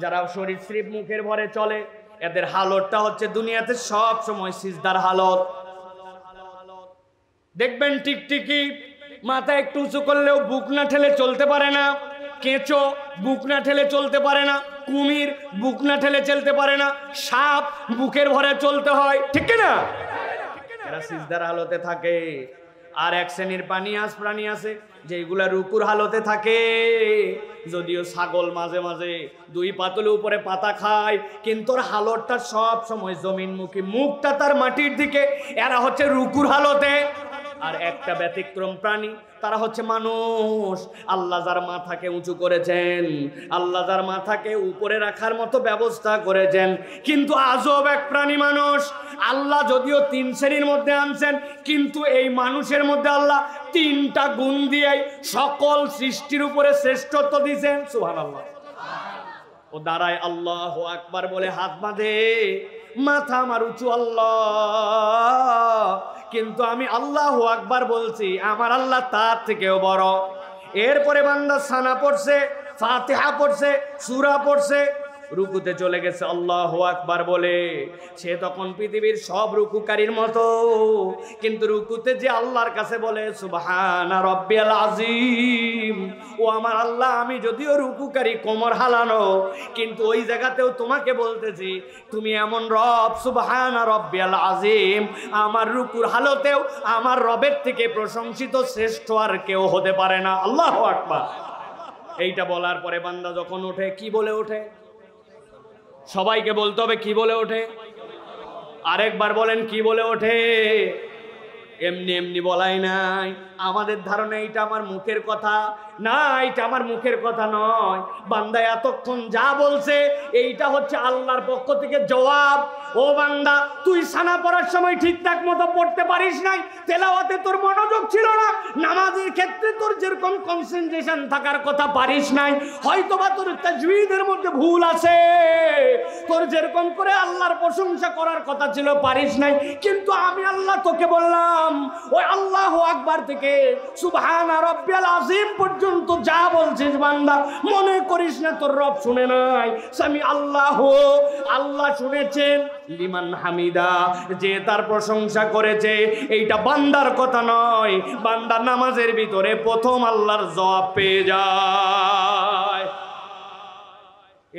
যারা সরীসৃপ মুখের ভরে চলে, এদের হালতটা হচ্ছে দুনিয়াতে সব সময় সিজদার হালত। দেখবেন টিকটিকি মাথা একটু উঁচু করলেও বুক না ঠেলে চলতে পারে না, কেঁচো বুক না ঠেলে চলতে পারে না, কুমির বুক না ঠেলে চলতে পারে না, সাপ বুকের ভরে চলতে হয়, ঠিক না? এরা সিজদার হালতে থাকে। আর এক শ্রেণীর প্রাণী আছে যেগুলা রুকুর হালতে থাকে। যদিও ছাগল মাঝে মাঝে দুই পাতলের উপরে পাতা খায়, কিন্তু ওর হালতটা সব সময় জমিনমুখী, মুখটা তার মাটির দিকে। এরা হচ্ছে রুকুর হালতে। আর একটা ব্যতিক্রম প্রাণী, তারা হচ্ছে মানুষ। আল্লাহ যার মাথাকে উঁচু করেছেন, আল্লাহ যার মাথাকে উপরে রাখার মতো ব্যবস্থা করেছেন, কিন্তু আজব এক প্রাণী মানুষ। আল্লাহ যদিও 3 শ্রেণীর মধ্যে আনছেন, কিন্তু এই মানুষের মধ্যে আল্লাহ 3টা গুণ দিয়ে সকল সৃষ্টির উপরে শ্রেষ্ঠত্ব দিয়েছেন। সুবহানাল্লাহ। ও দাঁড়ায় আল্লাহু আকবার বলে হাত বাঁধে, মাথা আমার উঁচু আল্লাহ, কিন্তু আমি আল্লাহু আকবার বলছি, আমার আল্লাহ তার থেকেও বড়। এরপরে বান্দা সানা পড়ছে, ফাতিহা পড়ছে, সূরা পড়ছে, রুকুতে চলে গেছে আল্লাহু আকবার বলে। সে তখন পৃথিবীর সব রুকুকারীর মতো, কিন্তু রুকুতে যে আল্লাহর কাছে বলে সুবহানা রাব্বিয়াল আযীম, ও আমার আল্লাহ, আমি যদিও রুকুকারী, কোমর হালানো, কিন্তু ওই জায়গাতেও তোমাকে বলতেছি, তুমি এমন রব, সুবহানা রাব্বিয়াল আযীম, আমার রুকুর হালতেও আমার রবের থেকে প্রশংসিত শ্রেষ্ঠ আর কেউ হতে পারে না। আল্লাহু আকবার। এইটা বলার পরে বান্দা যখন ওঠে, কি বলে ওঠে? সবাইকে বলতে হবে কি বলে ওঠে। আরেকবার বলেন কি বলে ওঠে। এমনি এমনি বলাই নাই। আমাদের ধারণা এটা আমার মুখের কথা, না, এটা আমার মুখের কথা নয়। বান্দা এতক্ষণ যা বলছে এইটা হচ্ছে আল্লাহর পক্ষ থেকে জবাব। ও বান্দা, তুই সানা পড়ার সময় ঠিকঠাক মতো পড়তে পারিস নাই, তেলাওয়াতে তোর মনোযোগ ছিল না, নামাজের ক্ষেত্রে তোর যেরকম কনসেন্ট্রেশন থাকার কথা পারিস নাই, হয়তোবা তোর তাজউইদের মধ্যে ভুল আছে, তোর যেরকম করে আল্লাহর প্রশংসা করার কথা ছিল পারিস নাই, কিন্তু আমি আল্লাহ তোকে বললাম ওই আল্লাহু আকবার থেকে সুবহানা রাব্বিয়াল আযীম পর্যন্ত যা বলছিস বান্দা, মনে করিস না তোর রব শুনে নাই। সামি আল্লাহু, আল্লাহ শুনেছেন, লিমান হামিদা, যে তার প্রশংসা করেছে, এইটা বান্দার কথা নয়। বান্দা নামাজের ভিতরে প্রথম আল্লাহর জবাব পেয়ে যায়।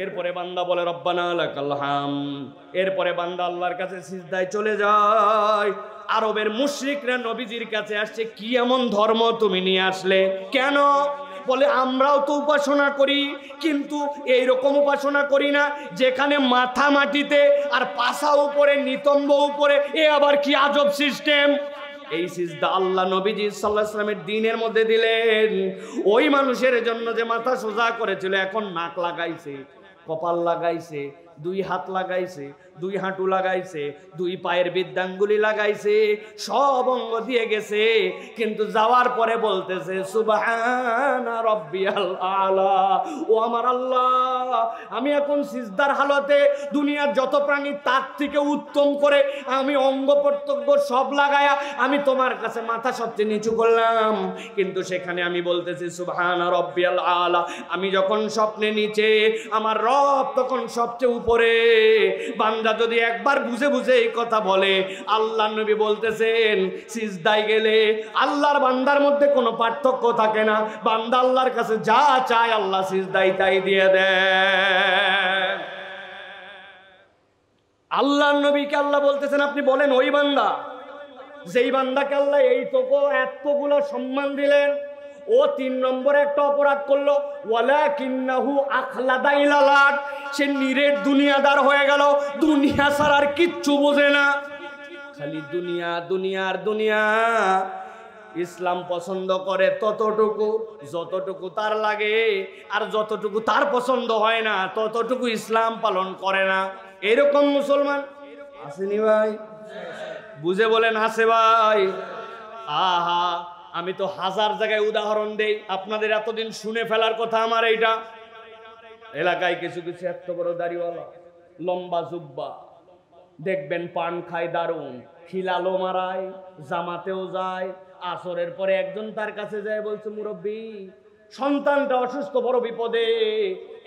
এরপরে বান্দা বলে রব্বানা লাকাল হামদ। এরপরে বান্দা আল্লাহর কাছে সিজদায় চলে যায়। আরবের মুশরিকরা নবীজির কাছে আসছে, কি এমন ধর্ম তুমি নিয়ে আসলে? কেন? বলে আমরাও তো উপাসনা করি, কিন্তু এইরকম উপাসনা করি না যেখানে মাথা মাটিতে আর পাছা উপরে, নিতম্ব উপরে। এ আবার কি আজব সিস্টেম! এই সিজদা আল্লাহ নবীজি সাল্লাল্লাহু আলাইহি ওয়াসাল্লামের দ্বীনের মধ্যে দিলেন ওই মানুষের জন্য যে মাথা সোজা করেছিল, এখন নাক লাগাইছে, কপাল লাগাইছে, 2 হাত লাগাইছে, 2 হাঁটু লাগাইছে, 2 পায়ের বৃদ্ধাঙ্গুলি লাগাইছে, সব অঙ্গ দিয়ে গেছে, কিন্তু যাওয়ার পরে বলতেছে সুবহানা রাব্বিয়াল আলা। ও আমার আল্লাহ, আমি এখন সিজদার হালতে দুনিয়ার যত প্রাণী তার থেকে উত্তম করে আমি অঙ্গ প্রত্যঙ্গ সব লাগায়া আমি তোমার কাছে মাথা সবচেয়ে নিচু করলাম, কিন্তু সেখানে আমি বলতেছি সুবহানা রাব্বিয়াল আলা। আমি যখন স্বপ্নে নিচে, আমার রব তখন সবচেয়ে উপরে। বান্দা যদি একবার বুঝে বুঝে এই কথা বলে, আল্লাহ নবী বলতেছেন সিজদায় গেলে আল্লাহর বান্দার মধ্যে কোনো পার্থক্য থাকে না। বান্দা আল্লাহর কাছে যা চায় আল্লাহ সিজদায় তাই দিয়ে দেন। আল্লাহর নবীকে আল্লাহ বলতেছেন, আপনি বলেন ওই বান্দা, যেই বান্দাকে আল্লাহ এইটুকু এতগুলো সম্মান দিলেন, ও 3 নম্বরে একটা অপরাধ করলো, ওয়ালাকিন্নাহু আখলাদা ইলাল আরদ, সে নিরেট দুনিয়াদার হয়ে গেল, দুনিয়া ছাড়া আর কিচ্ছু বোঝে না, খালি দুনিয়া, দুনিয়ার দুনিয়া। ইসলাম পছন্দ করে ততটুকু যতটুকু তার লাগে, আর যতটুকু তার পছন্দ হয় না ততটুকু ইসলাম পালন করে না। এরকম মুসলমান আসেনি ভাই? বুঝে বলেন আছে ভাই? আহা, আমি তো 1000 জায়গায় উদাহরণ দেই, আপনাদের এতদিন শুনে ফেলার কথা আমার। এইটা এলাকায় কিছু কিছু এত বড় দাড়িওয়ালা, লম্বা জুব্বা, দেখবেন পান খায় দারুণ, খিলালো মারায়, জামাতেও যায়। আসরের পরে একজন তার কাছে যায়, বলছে মুরব্বী, সন্তানটা অসুস্থ, বড় বিপদে,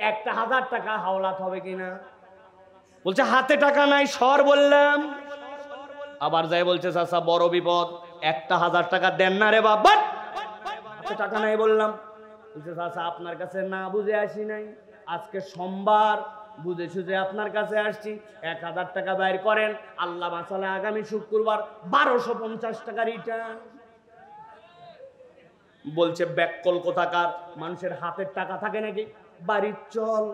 1000 টাকা হাওলাত হবে কিনা? বলছে হাতে টাকা নাই, সর বললাম। আবার যায় বলছে চাচা বড় বিপদ, 1000 টাকা দেন না রে বাবা, হাতে টাকা নাই বললাম। বলছে চাচা আপনার কাছে না বুঝে আসি নাই, আজকে সোমবার বুঝে সুঝে আপনার কাছে আসছি, 1000 টাকা বাইর করেন, আল্লাহ বাঁচালে আগামী শুক্রবার 1250 টাকা রিটার্ন। বলছে ব্যাককল কোথাকার, মানুষের হাতের টাকা থাকে নাকি? বাড়ির চল।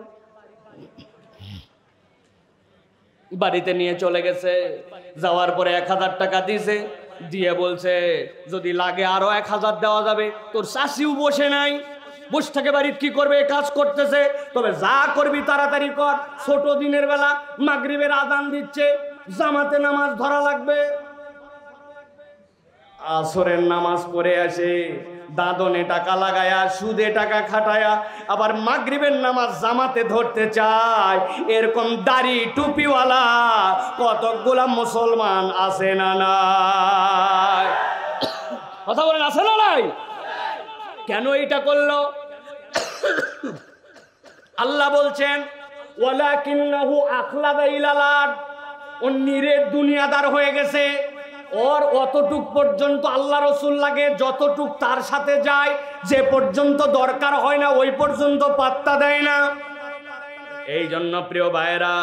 বাড়িতে নিয়ে চলে গেছে, যাওয়ার পরে 1000 টাকা দিয়েছে, দিয়ে বলছে যদি লাগে আরো 1000 দেওয়া যাবে। তোর শাশিও বসে নাই, বসে থেকে বাড়িতে কি করবে, কাজ করতেছে, তবে যা করবি তাড়াতাড়ি কর, ছোট দিনের বেলা মাগরিবের আযান দিচ্ছে, জামাতে নামাজ ধরা লাগবে। আসরের নামাজ পড়ে আসে, দাদনে টাকা লাগায়া, সুদে টাকা খাটায়া, আবার মাগরিবের নামাজ জামাতে ধরতে চায়। এরকম দাড়ি টুপিওয়ালা কতগুলা মুসলমান আছে না নাই? কথা বলেন, আছে না নাই? কেন এটা করলো? আল্লাহ বলছেন ওয়ালাকিন্নাহু আখলাদা ইলাল আরদ, ও নিরেট দুনিয়াদার হয়ে গেছে। ওর অতটুক পর্যন্ত আল্লাহ রসুল লাগে, যতটুক তার সাথে যায়, যে পর্যন্ত দরকার হয় না ওই পর্যন্ত পাত্তা দেয় না। এই জন্য প্রিয় ভাইরা,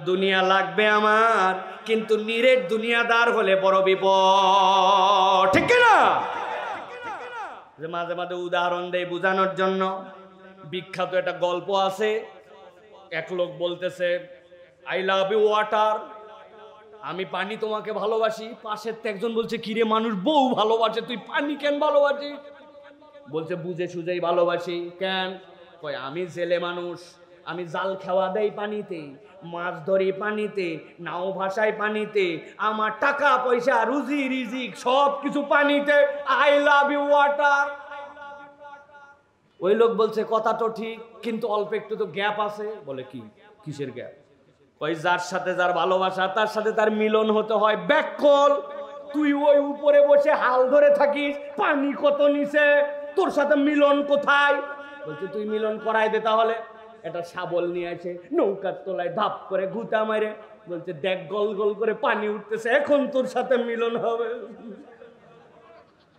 দুনিয়া লাগবে আমার, কিন্তু নিরেট দুনিয়াদার হলে বড় বিপদ, ঠিক না? যে মাঝে মাঝে উদাহরণ দেয় বোঝানোর জন্য। বিখ্যাত একটা গল্প আছে, এক লোক বলতেছে আই লাভ ইউ ওয়াটার, আমি পানি তোমাকে ভালোবাসি। পাশের একজন বলছে কিরে মানুষ বউ ভালোবাসে, তুই পানি কেন ভালোবাসিস? বলছে বুঝে সুঝেই ভালোবাসি। কেন? কয় আমি জেলে মানুষ, আমি জাল খাওয়া দেই পানিতে, মাছ ধরি পানিতে, নাও ভাসাই পানিতে, আমার টাকা পয়সা রুজি রিজিক সব কিছু পানিতে, আই লাভ ইউ ওয়াটার। ওই লোক বলছে কথা তো ঠিক, কিন্তু অল্প একটু তো গ্যাপ আছে। বলে কি, কিসের গ্যাপ? ওই যার সাথে যার ভালোবাসা তার সাথে তার মিলন হতে হয়। ব্যাককল, তুই ওই উপরে বসে হাল ধরে থাকিস, পানি কত নিচে, তোর সাথে মিলন কোথায়? বলছে তুই মিলন করাই দে তাহলে। এটা শাবল নিয়ে আসে, নৌকার তলায় ধাপ করে গুতা মারে, বলছে দেখ গল গল করে পানি উঠতেছে, এখন তোর সাথে মিলন হবে।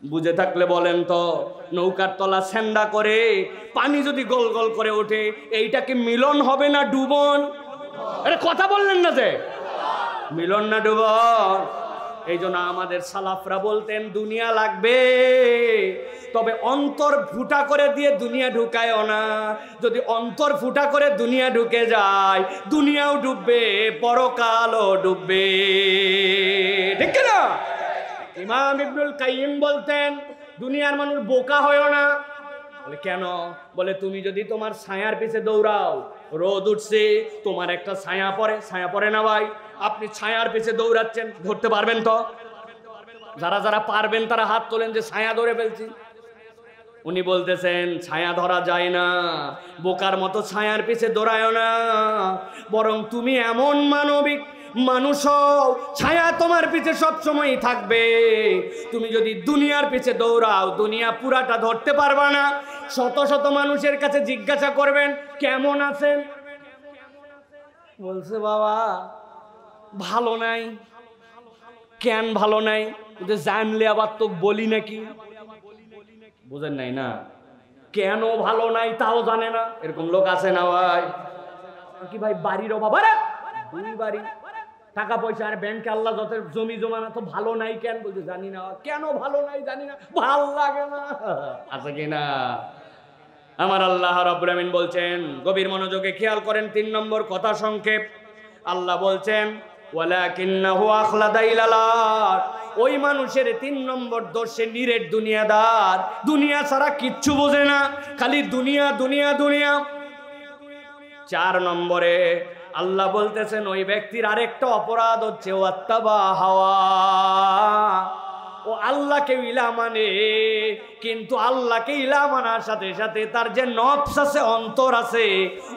বুঝে থাকলে বলেন তো, নৌকার তলা স্যান্ডা করে পানি যদি গল গল করে ওঠে, এইটা কি মিলন হবে না ডুবন? আরে কথা বললেন না যে, মিলন না ডুবন? এই জন্য আমাদের সালাফরা বলতেন দুনিয়া লাগবে, তবে অন্তর ফুটা করে দিয়ে দুনিয়া ঢুকায়ও না। যদি অন্তর ফুটা করে দুনিয়া ঢুকে যায়, দুনিয়াও ডুববে, পরকালও ডুববে, ঠিক না? ইমাম ইবনুল কাইয়িম বলতেন দুনিয়ার মানুষ বোকা হয়ও না। বলে কেন? বলে তুমি যদি তোমার ছায়ার পিছে দৌড়াও, রোদ উঠছে, তোমার একটা ছায়া পড়ে, ছায়া পড়ে না ভাই? আপনি ছায়ার পিছে দৌড়াচ্ছেন, ধরতে পারবেন তো? যারা যারা পারবেন তারা হাত তোলেন যে ছায়া ধরে ফেলছি। উনি বলতেছেন ছায়া ধরা যায় না, বোকার মতো ছায়ার পিছে দৌড়ায় না, বরং তুমি এমন মানবিক মানুষ হও, ছায়া তোমার পিছে সবসময় থাকবে। তুমি যদি দুনিয়ার পিছে দৌড়াও, দুনিয়া পুরাটা ধরতে পারবা না। শত শত মানুষের কাছে জিজ্ঞাসা করবেন কেমন আছেন, বলছে বাবা ভালো নাই। কেন ভালো নাই? জানলে আবার তো বলি নাকি? বুঝেন নাই না? কেন ভালো নাই তাও জানে না, এরকম লোক আছে না ভাই? কি ভাই বাড়ির অভাব? আরে দুই বাড়ি, টাকা পয়সা আর ব্যাংকে আল্লাহ যত জমি জমা না, তো ভালো নাই কেন? বলছে জানি না। কেন ভালো নাই? জানি না, ভাল লাগে না। আছে কিনা? আমার আল্লাহ রাব্বুল আমিন বলছেন, গভীর মনোযোগে খেয়াল করেন, 3 নম্বর কথা সংক্ষেপ। আল্লাহ বলছেন ওয়ালাকিন্নাহু আখলাদা ইলাল আরদ, ওই মানুষের 3 নম্বর দোষ, সে নিরেট দুনিয়াদার, দুনিয়া ছাড়া কিচ্ছু বোঝে না, খালি দুনিয়া দুনিয়া দুনিয়া। 4 নম্বরে আল্লাহ বলতেছেন ওই ব্যক্তির আরেকটা অপরাধ হচ্ছে ওয়াত্তাবা হাওয়া, ও আল্লাহকে ইলা মানে, কিন্তু আল্লাহকে ইলা মানার সাথে সাথে তার যে নফস আছে, অন্তর আছে,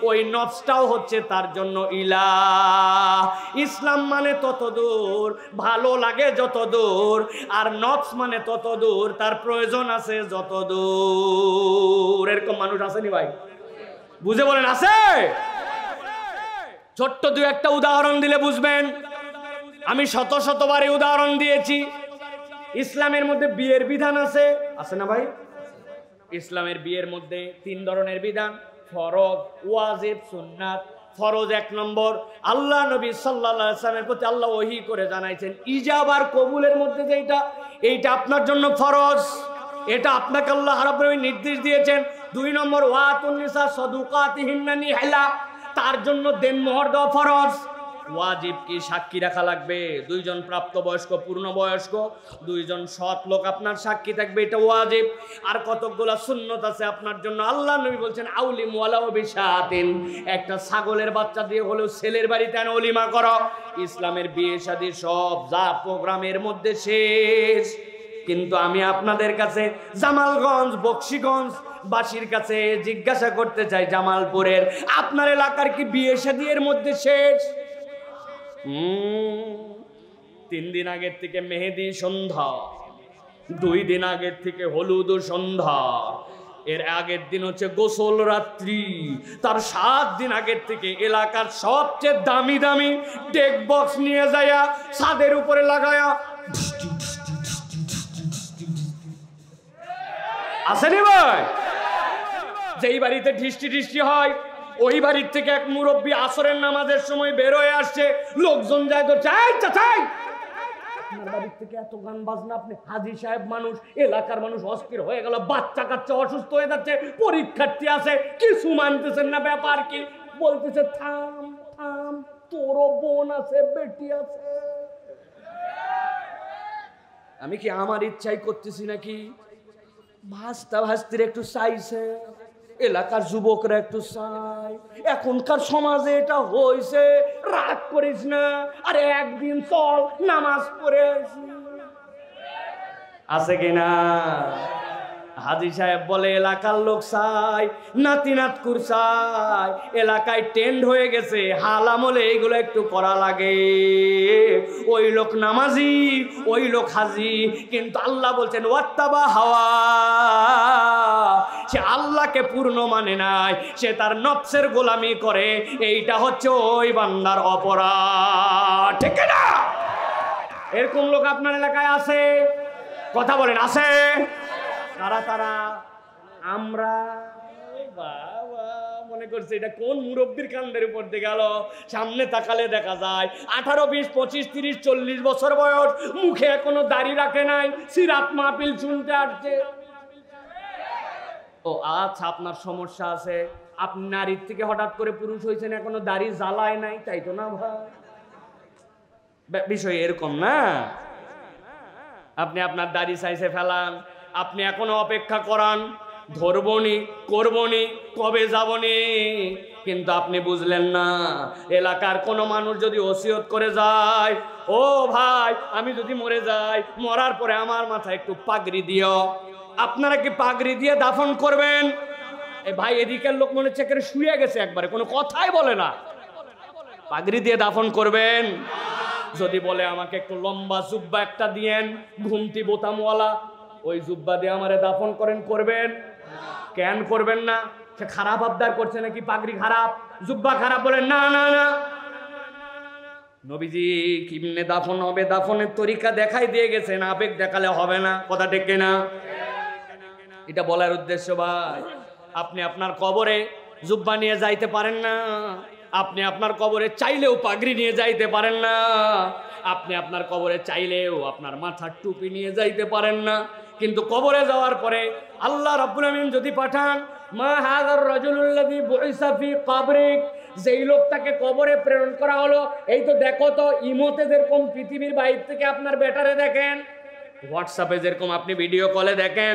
ওই নফসটাও হচ্ছে তার জন্য ইলা। ইসলাম মানে তত দূর, ভালো লাগে যত দূর, আর নফস মানে তত দূর, তার প্রয়োজন আছে যত দূর। এরকম মানুষ আসেনি ভাই? বুঝে বলেন আছে? ছোট্ট 2-1টা উদাহরণ দিলে বুঝবেন। আমি শত শতবারই উদাহরণ দিয়েছি। ইসলামের মধ্যে বিয়ের বিধান আছে, আছে না ভাই? ইসলামের বিয়ের মধ্যে 3 ধরনের বিধান, ফরজ, ওয়াজিব, সুন্নাত। ফরজ 1 নম্বর, আল্লাহ নবী সাল্লাল্লাহু আলাইহি ওয়াসাল্লামের প্রতি আল্লাহ ওহী করে জানাইছেন ইজাব আর কবুলের মধ্যে যেটা, এইটা আপনার জন্য ফরজ, এটা আপনাকে আল্লাহ রাব্বুল আলামিন নির্দেশ দিয়েছেন। 2 নম্বর, ওয়াতুন নিসা সাদুকাতিহিন্না নিহলা, তার জন্য দেনমোহর দেওয়া ফরজ। ওয়াজিব কি? সাক্ষী রাখা লাগবে, 2 জন প্রাপ্তবয়স্ক পূর্ণবয়স্ক, 2 জন সৎ লোক আপনার সাক্ষী থাকবে, এটা ওয়াজিব। আর কতকগুলা সুন্নত আছে আপনার জন্য। আল্লাহ নবী বলছেন আউলিম ওয়ালাউ বিশাতিন, একটা ছাগলের বাচ্চা দিয়ে হলেও ছেলের বাড়িতে আনে ওলিমা করো। ইসলামের বিয়ে শাদী সব যা প্রোগ্রামের মধ্যে শেষ। কিন্তু আমি আপনাদের কাছে জামালগঞ্জ, বকশীগঞ্জ বাসীর কাছে জিজ্ঞাসা করতে চাই, জামালপুরের আপনার এলাকার কি বিয়ে শাদীর মধ্যে শেষ? 3 দিন আগের থেকে মেহেদি সন্ধ্যা, 2 দিন আগের থেকে হলুদ সন্ধ্যা, এর আগের দিন হচ্ছে গোসল রাত্রি, তার 7 দিন আগের থেকে এলাকার সবচেয়ে দামি দামি ডেক বক্স নিয়ে যায়া ছাদের উপরে লাগায়া আসেনি ভাই? যেই বাড়িতে ঢিষ্টি ঢিষ্টি হয় ওই বাড়ির থেকে এক মুরব্বী আসরের নামাজের সময় বের হয়ে আসছে, লোকজন যায় তো চাই চাই আপনার বাড়ির থেকে এত গান বাজনা, আপনি হাজী সাহেব মানুষ, এলাকার মানুষ অস্থির হয়ে গেল, বাচ্চা কাচ্চা অসুস্থ হয়ে যাচ্ছে, পরীক্ষার্থী আছে, কিছু মানতেছেন না, ব্যাপার কি? বলতেছে থাম থাম, তোরও বোন আছে, বেটি আছে। আমি কি আমার ইচ্ছাই করতেছি নাকি? ভাস্তা ভাস্তির একটু চাইছে, এলাকার যুবকরা একটু চাই, এখনকার সমাজে এটা হয়েছে, রাগ করিস না, আরে একদিন চল নামাজ পড়ে আসি, আছে কিনা? হাজী সাহেব বলে এলাকার লোক চাই, নাতি নাতকুর চাই, এলাকায় টেন্ড হয়ে গেছে, হাল আমলে এইগুলো একটু করা লাগে। ওই লোক নামাজি, ওই লোক হাজি, কিন্তু আল্লাহ বলছেন ওয়াত্তাবা হাওয়া, সে আল্লাহকে পূর্ণ মানে নাই, সে তার নফসের গোলামি করে, এইটা হচ্ছে ওই বান্দার অপরাধ, ঠিক না? এরকম লোক আপনার এলাকায় আছে? কথা বলেন, আছে? তারা তারা আমরা বাবা মনে করছে এটা কোন মুরব্বীর কান্দের উপর দিয়ে গেল। সামনে তাকালে দেখা যায় 18, 20, 25, 30, 40 বছর বয়স, মুখে এখনো দাড়ি রাখে নাই, সিরাত মাহফিল শুনতে আসছে। ও আচ্ছা, আপনার সমস্যা আছে, আপনি নারীর থেকে হঠাৎ করে পুরুষ হয়েছেন, এখনো দাড়ি জ্বালায় নাই, তাই তো না ভাই? বিষয় এরকম না। আপনি আপনার দাড়ি চাইছে ফেলান, আপনি এখনো অপেক্ষা করান, ধরবনি, করবনি, কবে যাবনি, কিন্তু আপনি বুঝলেন না। এলাকার কোনো মানুষ যদি ওসিয়ত করে যায়, ও ভাই আমি যদি মরে যাই, মরার পরে আমার মাথায় একটু পাগড়ি দিও, আপনারা কি পাগড়ি দিয়ে দাফন করবেন? এ ভাই এদিকের লোক মনে হচ্ছে একেবারে শুয়ে গেছে, একবারে কোনো কথাই বলে না। পাগড়ি দিয়ে দাফন করবেন? যদি বলে আমাকে একটু লম্বা জুব্বা একটা দিয়েন, ঘুমটি বোতামওয়ালা, ওই জুব্বা দিয়ে আমারে দাফন করেন, করবেন? কেন করবেন না? সে খারাপ আবদার করছে নাকি? পাগড়ি খারাপ, জুব্বা খারাপ? বলেন না না না। নবীজি কিমনে দাফন হবে, দাফনের তরিকা দেখাই দিয়ে গেছেন, আবেগ দেখালে হবে না, কথা ঠিক না? এটা বলার উদ্দেশ্য ভাই, আপনি আপনার কবরে জুব্বা নিয়ে যাইতে পারেন না, আপনি আপনার কবরে চাইলেও পাগড়ি নিয়ে যাইতে পারেন না, আপনি আপনার কবরে চাইলেও আপনার মাথার টুপি নিয়ে যাইতে পারেন না, কিন্তু কবরে যাওয়ার পরে আল্লাহ রাব্বুল আমিন যদি পাঠান, মা হাযার রাজুলুল্লাযী বুইসা ফী কবরিক, যেই লোকটাকে কবরে প্রেরণ করা হলো, এই তো দেখো তো ইমোতে যেরকম পৃথিবীর বাইরে থেকে আপনার বেটারে দেখেন, হোয়াটসঅ্যাপে যেরকম আপনি ভিডিও কলে দেখেন,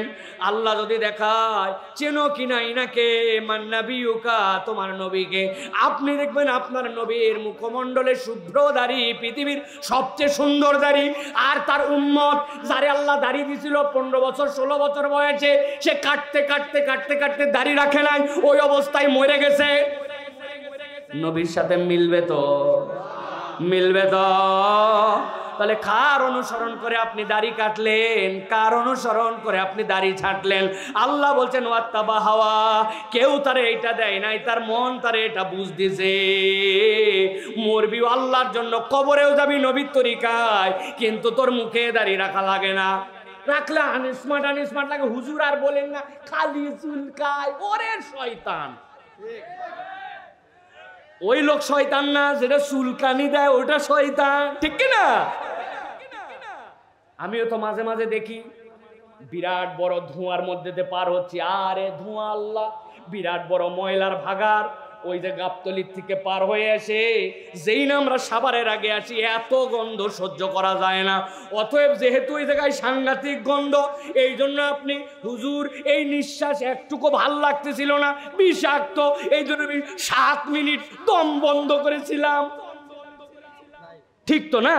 আল্লাহ যদি দেখায় চেনো কিনা ইনাকে, মান নাবিয়ুকা, তোমার নবীকে, আপনি দেখবেন আপনার নবীর মুখমণ্ডলে শুভ্র দাড়ি, পৃথিবীর সবচেয়ে সুন্দর দাড়ি, আর তার উম্মত যারে আল্লাহ দাড়ি দিছিল 15 বছর 16 বছর বয়সে, সে কাটতে কাটতে কাটতে কাটতে দাড়ি রাখে নাই, ওই অবস্থায় মরে গেছে। নবীর সাথে মিলবে তো? মিলবে তো? তাহলে কার অনুসরণ করে আপনি দাড়ি কাটলেন? কার অনুসরণ করে আপনি দাড়ি ছাঁটলেন? আল্লাহ বলছেন ওয়াত্তাবা হাওয়া, কেউ তারে এটা দেয় নাই, তার মন তারে এটা বুঝ দিছে। মরবিও আল্লাহর জন্য, কবরেও যাবি নবীর তরিকায়, কিন্তু তোর মুখে দাড়ি রাখা লাগে না। রাখলে আনস্মার্ট লাগে। হুজুর আর বলেন না, খালি চুলকায়। ওরে শয়তান, ওই লোক শয়তান না, যেটা চুলকানি দেয় ওটা শয়তান, ঠিক কিনা? আমিও তো মাঝে মাঝে দেখি বিরাট বড় ধোঁয়ার মধ্যে দিয়ে পার হচ্ছি, আরে ধোঁয়া আল্লাহ, বিরাট বড় ময়লার ভাগার, ওই যে গাবতলির থেকে পার হয়ে এসে যেই না আমরা সাভারের আগে আসি, এত গন্ধ সহ্য করা যায় না। অতএব যেহেতু ওই জায়গায় সাংঘাতিক গন্ধ, এই জন্য আপনি হুজুর এই নিঃশ্বাস একটুকু ভাল লাগতেছিল না, বিষাক্ত, এই জন্য 7 মিনিট দম বন্ধ করেছিলাম। ঠিক তো না?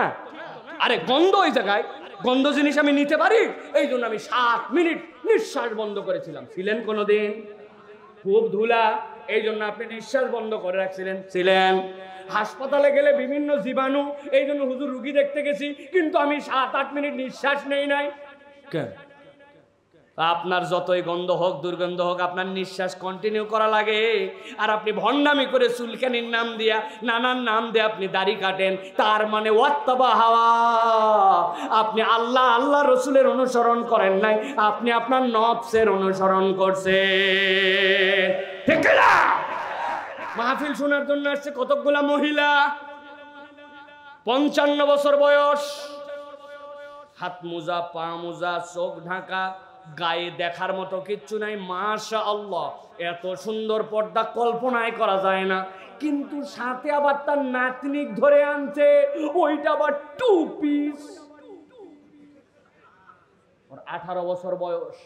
আরে গন্ধ ওই জায়গায়, গন্ধ জিনিস আমি নিতে পারি, এই জন্য আমি 7 মিনিট নিঃশ্বাস বন্ধ করেছিলাম। ছিলেন কোনোদিন? খুব ধুলা, এই জন্য আপনি নিঃশ্বাস বন্ধ করে রাখছিলেন, ছিলেন। হাসপাতালে গেলে বিভিন্ন জীবাণু, এই জন্য হুজুর রুগী দেখতে গেছি, কিন্তু আমি 7-8 মিনিট নিঃশ্বাস নেই নাই। কেন? আপনার যতই গন্ধ হোক, দুর্গন্ধ হোক, আপনার নিঃশ্বাস কন্টিনিউ করা লাগে। আর আপনি ভণ্ডামি করে চুলকানির নাম দিয়া, নানান নাম দিয়ে আপনি দাড়ি কাটেন, তার মানে ওয়াত্তাবা হাওয়া, আপনি আল্লাহ আল্লাহ রসুলের অনুসরণ করেন নাই, আপনি আপনার নফসের অনুসরণ করছেন, ঠিক না? মাহফিল শোনার জন্য আসছে কতকগুলা মহিলা, 55 বছর বয়স, হাত মোজা, পা মোজা, চোখ ঢাকা, গায়ে দেখার মতো কিচ্ছু নাই, মাশাআল্লাহ, এত সুন্দর পর্দা কল্পনায় করা যায় না। কিন্তু সাথে আবার তার নাতনিক ধরে আনছে, ওইটা আবার 2 পিস। ওর 18 বছর বয়স,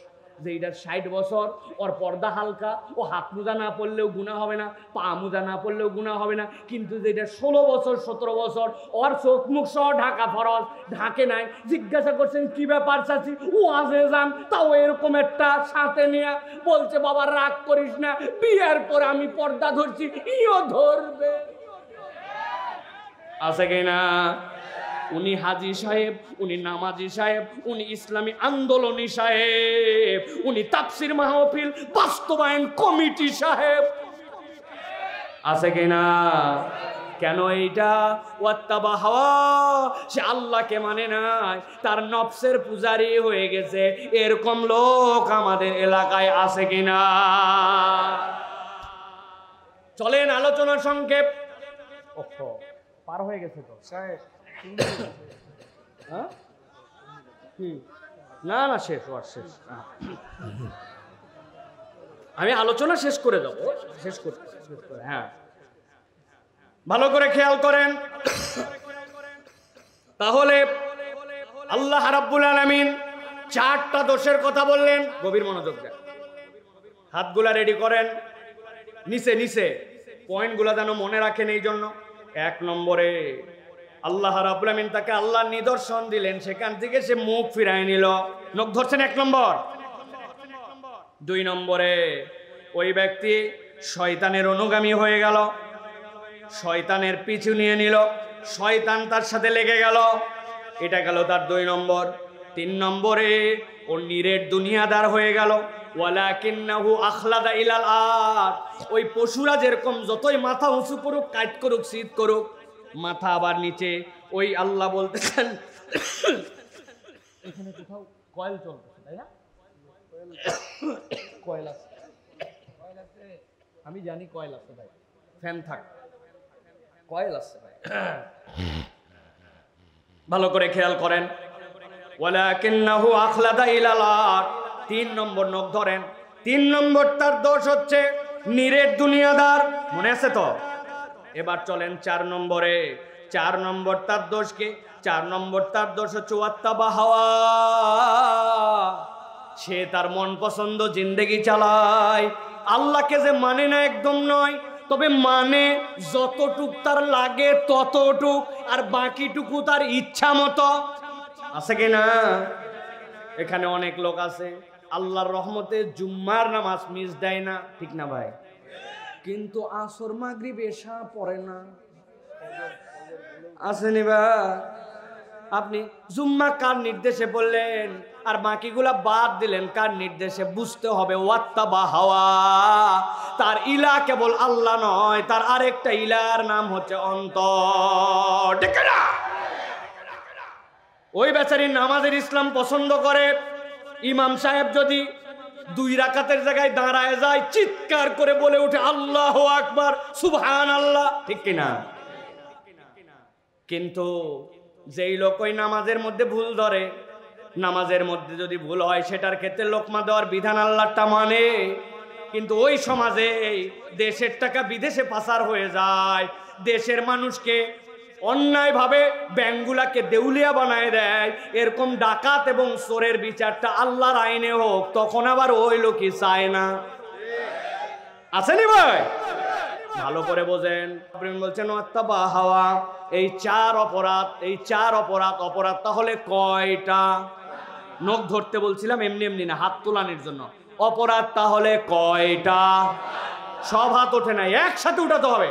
যে এটার 60 বছর, ওর পর্দা হালকা, ও হাত মোজা না পড়লেও গুনাহ হবে না, পা মোজা না পড়লেও গুনাহ হবে না। কিন্তু যেটা 16 বছর 17 বছর, ওর চোখ মুখ সহ ঢাকা ফরজ, ঢাকে নাই। জিজ্ঞাসা করছেন কি ব্যাপার চাচি, ও আজে যান, তাও এরকম একটা সাথে নিয়ে বলছে, বাবা রাগ করিস না, বিয়ের পরে আমি পর্দা ধরছি, ইও ধরবে। আছে কিনা? উনি হাজি সাহেব, উনি নামাজি সাহেব, উনি ইসলামী আন্দোলনী সাহেব, উনি তাফসীর মাহফিল বাস্তবায়ন কমিটি সাহেব। আছে কিনা? কেন এইটা? ওয়াত্তাবা হাওয়া, সে আল্লাহকে মানে নাই, তার নফসের পূজারি হয়ে গেছে। এরকম লোক আমাদের এলাকায় আছে কিনা? চলেন আলোচনা সংক্ষেপ। পার হয়ে গেছে তো সাহেব। না না, শেষ, শেষ। আমি আলোচনা শেষ করে দেবো, শেষ করতে। হ্যাঁ, ভালো করে খেয়াল করেন। তাহলে আল্লাহ রাব্বুল আলামিন 4টা দোষের কথা বললেন, গভীর মনোযোগ দেন, হাতগুলা রেডি করেন, নিচে নিচে পয়েন্টগুলা যেন মনে রাখেন। এই জন্য 1 নম্বরে আল্লাহ রাব্বুল আলামিন তাকে আল্লাহর নিদর্শন দিলেন, সেখান থেকে সে মুখ ফিরায় নিল, নখ ধরছেন 1 নম্বর। 2 নম্বরে ওই ব্যক্তি শয়তানের অনুগামী হয়ে গেল, শয়তানের পিছু নিয়ে নিল, শয়তান তার সাথে লেগে গেল, এটা গেল তার 2 নম্বর। 3 নম্বরে ও নিরেট দুনিয়াদার হয়ে গেল, ওয়ালাকিন্নাহু আখলাদা ইলাল আরদ, ওই পশুরা যেরকম যতই মাথা উঁচু করুক, কাট করুক, শীত করুক, মাথা আবার নিচে। ওই আল্লাহ বলতেছেন, এখানে কোথাও কয়েল চলতেছে, তাই না? কয়েল আছে, আমি জানি কয়েল আছে ভাই, ফ্যান থাক, কয়েল আছে ভাই, ভালো করে খেয়াল করেন। ওয়ালাকিন্নাহু আখলাদা ইলাল আরদ, 3 নম্বর নখ ধরেন। 3 নম্বর তার দোষ হচ্ছে নিরেট দুনিয়াদার, মনে আছে তো? এবার চলেন 4 নম্বরে। 4 নম্বর তার দোষ কি? 4 নম্বর তার দোষ হচ্ছে ওয়াত্তাবা হাওয়া, সে তার মন পছন্দ জিন্দেগি চালায়। আল্লাহকে যে মানে না একদম নয়, তবে মানে যতটুক তার লাগে ততটুক, আর বাকিটুকু তার ইচ্ছা মতো। আছে কিনা? এখানে অনেক লোক আছে আল্লাহর রহমতে জুম্মার নামাজ মিস দেয় না, ঠিক না ভাই? কিন্তু আসর মাগরিব এশা পড়ে না, আসেনি বা? আপনি জুম্মা কার নির্দেশে বললেন আর বাকিগুলা বাদ দিলেন কার নির্দেশে? বুঝতে হবে ওয়াত্তাবা হাওয়া, তার ইলা কেবল আল্লাহ নয়, তার আরেকটা ইলার নাম হচ্ছে অন্তর, ঠিক না? ওই বেচারি নামাজের ইসলাম পছন্দ করে। ইমাম সাহেব যদি 2 রাকাতের জায়গায় দাঁড়ায় যায়, চিৎকার করে বলে উঠে আল্লাহু আকবার, সুবহানাল্লাহ, ঠিক কিনা? কিন্তু যেই লোক ওই নামাজের মধ্যে ভুল ধরে, নামাজের মধ্যে যদি ভুল হয় সেটার ক্ষেত্রে লোকমা দেওয়ার বিধান আল্লাহটা মানে, কিন্তু ওই সমাজে দেশের টাকা বিদেশে পাচার হয়ে যায়, দেশের মানুষকে অন্যায়ভাবে ব্যাংকগুলাকে দেউলিয়া বানায় দেয়, এরকম ডাকাত এবং চোরের বিচারটা আল্লাহর আইনে হোক, তখন আবার ওই লোকই চায় না। আসেনি ভাই? ভালো করে বোঝেন। বলছেন ওয়াত্তাবা হাওয়া, এই 4 অপরাধ, এই 4 অপরাধ তাহলে কয়টা? নখ ধরতে বলছিলাম এমনি এমনি না, হাত তোলানোর জন্য। অপরাধ তাহলে কয়টা? সব হাত ওঠে নাই, একসাথে উঠাতে হবে।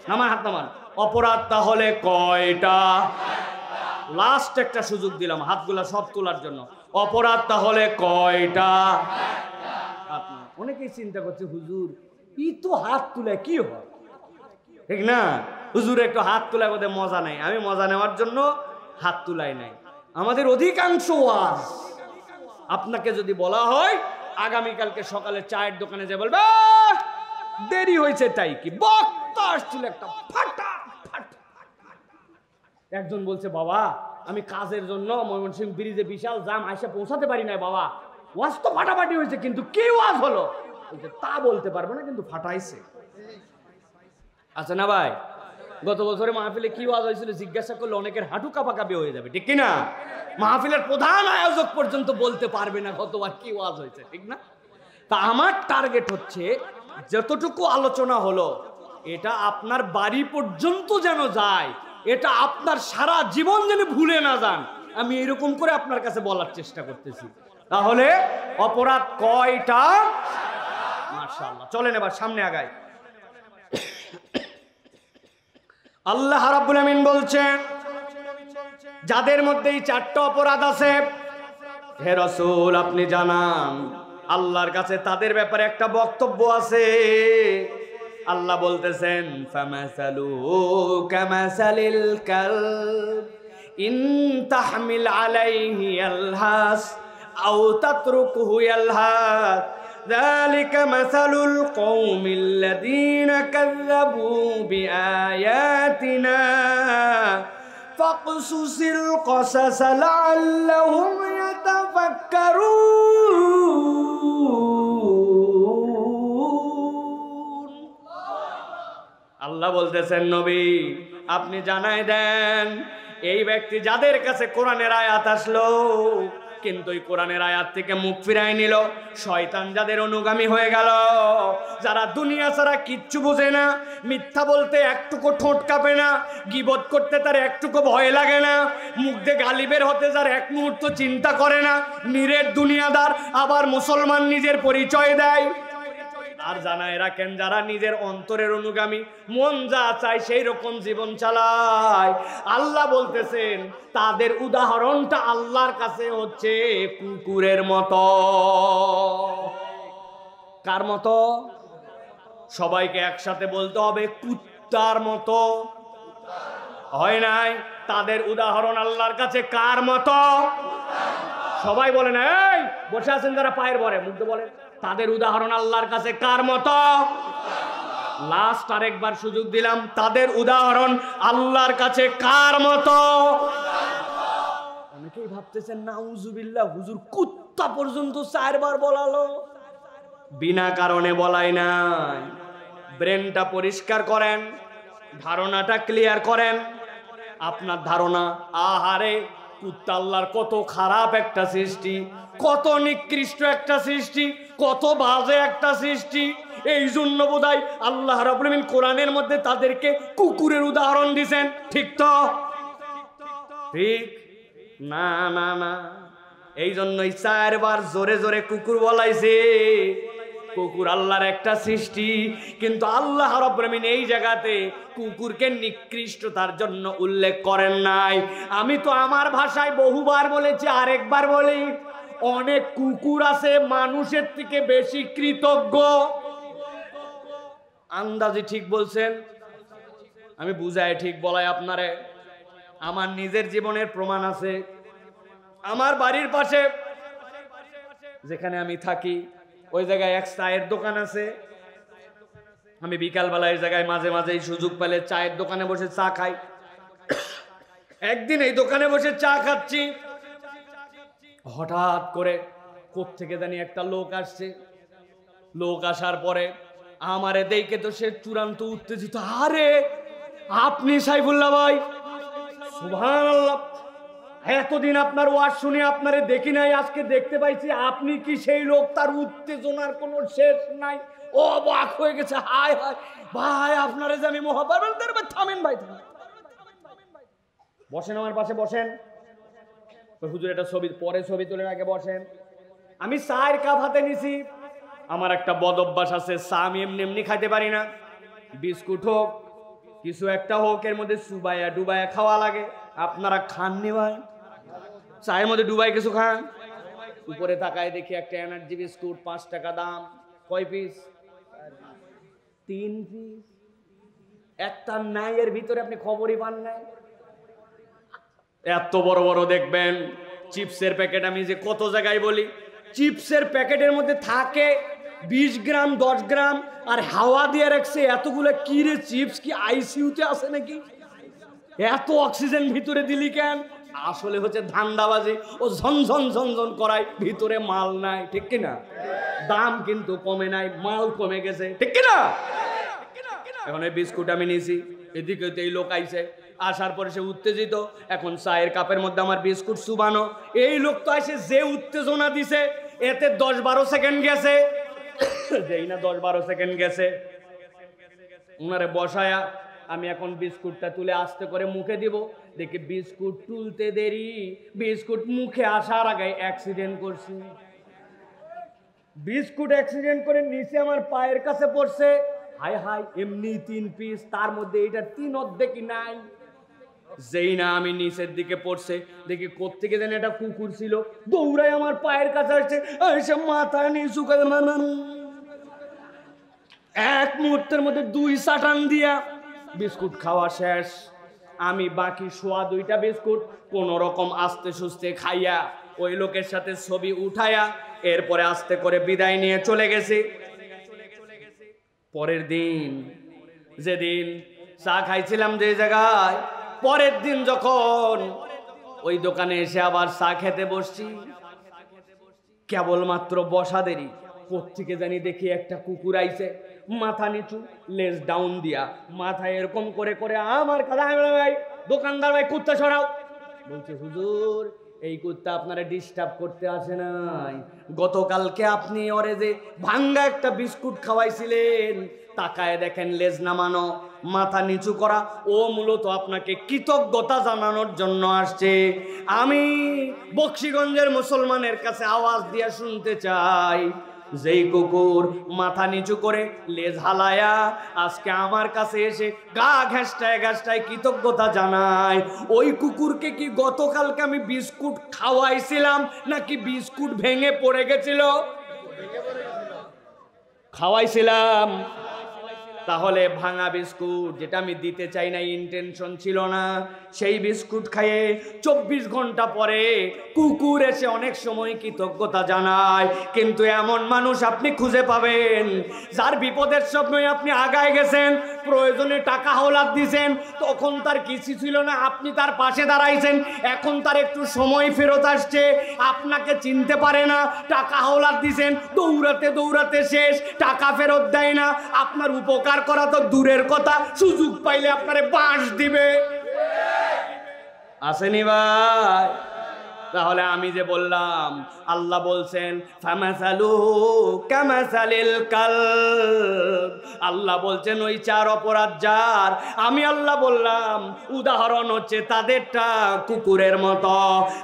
নামান হাত নামান। অপরাধ তাহলে কয়টা? লাস্ট একটা সুযোগ দিলাম হাতগুলা সব তোলার জন্য। অপরাধ তাহলে কয়টা? অনেকেই চিন্তা করছে হুজুর ই তো হাত তুলে কি হয়, ঠিক না? হুজুর একটু হাত তুলে বোধহয় মজা নাই। আমি মজা নেওয়ার জন্য হাত তুলাই নাই। আমাদের অধিকাংশ ওয়াজ আপনাকে যদি বলা হয় আগামীকালকে সকালে চায়ের দোকানে যে বলবে দেরি হয়েছে তাই কি, বক্তা আসছিল একটা ফাটা ফাটা। একজন বলছে বাবা আমি কাজের জন্য ময়মনসিংহ ব্রিজে বিশাল জাম আইসা পৌঁছাতে পারি না বাবা, ওয়াজ তো ফাটাফাটি হয়েছে কিন্তু কি ওয়াজ হলো তা বলতে পারবো না, কিন্তু ফাটাইছে। আচ্ছা না ভাই? গত বছরে মাহফিলে কি ওয়াজ হয়েছিল জিজ্ঞাসা করলে অনেকের হাঁটু কাঁপাকাঁপি হয়ে যাবে, ঠিক কিনা? মাহফিলের প্রধান আয়োজক পর্যন্ত বলতে পারবে না গতবার কি ওয়াজ হয়েছে, ঠিক না? তা আমার টার্গেট হচ্ছে যতটুকু আলোচনা হলো এটা আপনার বাড়ি পর্যন্ত যেন যায়, এটা আপনার সারা জীবন যেন ভুলে না যান, আমি এরকম করে আপনার কাছে বলার চেষ্টা করতেছি। তাহলে অপরাধ কয়টা? মাশাআল্লাহ। চলেন এবার সামনে আগাই। আল্লাহ রাব্বুল আমিন বলছেন যাদের মধ্যে এই 4টা অপরাধ আছে, হে রাসূল আপনি জানান আল্লাহর কাছে তাদের ব্যাপারে একটা বক্তব্য আছে। আল্লাহ বলতেছেন ফামাসালুহু কামাসালিল কালব ইন তাহমিল আলাইহি ইয়ালহাস আও তাতরুকুহু ইয়ালহাস ذلك مثل القوم الذين كذبوا بآياتنا فاقصص القصص لعلهم يتفكرون। আল্লাহ বলতেছেন নবী আপনি জানাই দেন এই ব্যক্তি যাদের কাছে কোরআনের আয়াত আসলো কিন্তু এই কোরআনের আয়াত থেকে মুখ ফিরায় নিল, শয়তান যাদের অনুগামী হয়ে গেল, যারা দুনিয়া ছাড়া কিচ্ছু বোঝে না, মিথ্যা বলতে একটুকু ঠোঁট কাঁপে না, গীবত করতে তার একটুকু ভয় লাগে না, মুখ দিয়ে গালি বের হতে যার এক মুহূর্ত চিন্তা করে না, নিরেট দুনিয়াদার আবার মুসলমান নিজের পরিচয় দেয়। আর জানায় রাখেন যারা নিজের অন্তরের অনুগামী, মন যা চায় সেই রকম জীবন চালায়, আল্লাহ বলতেছেন তাদের উদাহরণটা আল্লাহর কাছে হচ্ছে কুকুরের মতো। কার মতো? সবাইকে একসাথে বলতে হবে কুত্তার মতো। হয় নাই? তাদের উদাহরণ আল্লাহর কাছে কার মতো? সবাই বলেন, এই বসে আছেন যারা পায়ের ভরে মুগ্ধ বলেন তাদের উদাহরণ আল্লাহর কাছে কার মতো? লাস্ট আরেকবার সুযোগ দিলাম, তাদের উদাহরণ আল্লাহর কাছে কার মতো? অনেকেই ভাবতেছেন নাউজুবিল্লাহ হুজুর কুত্তা পর্যন্ত 4 বার বলালো, বিনা কারণে বলাই নাই। ব্রেনটা পরিষ্কার করেন, ধারণাটা ক্লিয়ার করেন। আপনার ধারণা আহারে কুত্তা আল্লাহর কত খারাপ একটা সৃষ্টি, কত নিকৃষ্ট একটা সৃষ্টি, কত বাজে একটা সৃষ্টি, এই জন্য বোধহয় আল্লাহ রাব্বুল আমিন কোরআনের মধ্যে তাদেরকে কুকুরের উদাহরণ দিয়েছেন। ঠিক তো? ঠিক না? না না, এই জন্যই 4 বার জোরে জোরে কুকুর বলাইছে। কুকুর আল্লাহর একটা সৃষ্টি, কিন্তু আল্লাহ রাব্বুল আমিন এই জায়গাতে কুকুরকে নিকৃষ্টতার জন্য উল্লেখ করেন নাই। আমি তো আমার ভাষায় বহুবার বলেছি, আরেকবার বলি, অনেক কুকুর আছে মানুষের থেকে বেশি কৃতজ্ঞ। আন্দাজি ঠিক বলছেন, আমি বুঝাই ঠিক বলাই আপনারে। আমার নিজের জীবনের প্রমাণ আছে। আমার বাড়ির পাশে যেখানে আমি থাকি ওই জায়গায় এক চায়ের দোকান আছে। আমি বিকালবেলা এই জায়গায় মাঝে মাঝে সুযোগ পেলে চায়ের দোকানে বসে চা খাই। একদিন এই দোকানে বসে চা খাচ্ছি, হঠাৎ করে কোত্থেকে জানি একটা লোক আসছে। লোক আসার পরে আমারে দেখে তো সে চূড়ান্ত উত্তেজিত, আরে আপনি সাইফুল্লাহ ভাই, সুবহানাল্লাহ, এতদিন আপনার ওয়াজ শুনে আপনারে দেখি নাই, আজকে দেখতে পাইছি, আপনি কি সেই লোক? তার উত্তেজনার কোনো শেষ নাই, ও অবাক হয়ে গেছে। হায় হায় ভাই, আপনারে যে আমি মোহাব্বত, থামেন ভাই, বসেন আমার পাশে বসেন। হুজুর এটা ছবি পরে ছবি তুলে আগে বসেন। আমি চায়ের কাপ হাতে নিছি। আমার একটা বদ অভ্যাস আছে, চা আমি এমনি এমনি খাইতে পারি না। বিস্কুট হোক কিছু একটা হোক, এর মধ্যে চুবাইয়া ডুবাইয়া খাওয়া লাগে। আপনারা খাননি ভাই? চায়ের মধ্যে ডুবাই কিছু খান? উপরে তাকায় দেখি একটা এনার্জি বিস্কুট 5 টাকা দাম। কয় পিস? 3 পিস। একটা নাই, এর ভিতরে আপনি খবরই পান নাই। এত বড় বড় দেখবেন চিপসের প্যাকেট। আমি যে কত জায়গায় বলি, চিপসের প্যাকেটের মধ্যে থাকে 20 গ্রাম 10 গ্রাম, আর হাওয়া দিয়ে রাখছে এতগুলো। কি রে চিপস কি আইসিইউতে আছে নাকি? এত অক্সিজেন ভিতরে দিলি কেন? আসলে হচ্ছে ধান্দাবাজি, ও ঝনঝন ঝনঝন করায়, ভিতরে মাল নাই, ঠিক কিনা? দাম কিন্তু কমে নাই, মাল কমে গেছে, ঠিক কিনা? এখন এই বিস্কুট আমি নিয়েছি, এদিকে এই লোক আইছে, আসার পরে সে উত্তেজিত। এখন চায়ের কাপের মধ্যে আমার বিস্কুট চুবানো। এই লোক তো আসে যে উত্তেজনা দিছে, এতে 10-12 সেকেন্ড গেছে। যেই না 10-12 সেকেন্ড গেছে, উনারে বসায়া আমি এখন বিস্কুটটা তুলে আস্তে করে মুখে দিব। দেখি বিস্কুট তুলতে দেরি, বিস্কুট মুখে আসার আগে অ্যাক্সিডেন্ট করছি। বিস্কুট অ্যাক্সিডেন্ট করে নিচে আমার পায়ের কাছে পড়ছে। হায় হায়, এমনি 3 পিস, তার মধ্যে এটা 3 অর্ধেকই নাই। যেই না আমি নিচের দিকে পড়ছে, দেখি কোত্থেকে যেন একটা কুকুর ছিল, দৌড়ায় আমার পায়ের কাছে আসছে, এসে মাথা নিচু করে এক মুহূর্তের মধ্যে 2 চাটান দিয়া বিস্কুট খাওয়া শেষ। আমি বাকি সোয়া 2টা বিস্কুট কোন রকম আস্তে সুস্তে খাইয়া ওই লোকের সাথে ছবি উঠায়া এরপরে আস্তে করে বিদায় নিয়ে চলে গেছি। পরের দিন যেদিন চা খাইছিলাম যে জায়গায়, পরের দিন যখন ওই দোকানে এসে আবার চা খেতে বসছি, কেবলমাত্র বসা দেরি, কোত্থেকে জানি দেখি একটা কুকুর আইছে, মাথা নিচু, লেজ ডাউন দিয়া, মাথা এরকম করে করে আমার কাছে, ভাই দোকানদার ভাই কুত্তা সরাও। বলছে হুজুর, এই কুত্তা আপনারা ডিস্টার্ব করতে আসে নাই, গতকালকে আপনি ওরে যে ভাঙ্গা একটা বিস্কুট খাওয়াইছিলেন, তাকায় দেখেন লেজ নামানো, মাথা নিচু করা, ও মূলত আপনাকে কৃতজ্ঞতা জানানোর জন্য আসছে। আমি বকশীগঞ্জের মুসলমানের কাছে আওয়াজ দিয়ে শুনতে চাই, যেই কুকুর মাথা নিচু করে লেজ হালায়া আজকে আমার কাছে এসে গা ঘেঁষটায় ঘেঁষটায় কৃতজ্ঞতা জানায়, ওই কুকুরকে কি গতকালকে আমি বিস্কুট খাওয়াইছিলাম নাকি বিস্কুট ভেঙে পড়ে গেছিল? খাওয়াইছিলাম। তাহলে ভাঙা বিস্কুট, যেটা আমি দিতে চাই না, ইন্টেনশন ছিল না, সেই বিস্কুট খাইয়ে 24 ঘন্টা পরে কুকুর এসে অনেক সময় কৃতজ্ঞতা জানায়। কিন্তু এমন মানুষ আপনি খুঁজে পাবেন যার বিপদের সময় আপনি আগায় গেছেন, প্রয়োজনে টাকা হাওলাত দিয়েছেন, তখন তার কিছু ছিল না, আপনি তার পাশে দাঁড়াইছেন, এখন তার একটু সময় ফেরত আসছে, আপনাকে চিনতে পারে না, টাকা হাওলাত দিয়েছেন, দৌড়াতে দৌড়াতে শেষ, টাকা ফেরত দেয় না, আপনার উপকার করা তো দূরের কথা, সুযোগ পাইলে আপনারে বাঁশ দিবে। আসেনি ভাই? তাহলে আমি যে বললাম, আল্লাহ বলছেন ফামাসালু কামাসালিল কালব, আল্লাহ বলছেন ওই 4 অপরাধ যার, আমি আল্লাহ বললাম উদাহরণ হচ্ছে তাদেরটা কুকুরের মতো।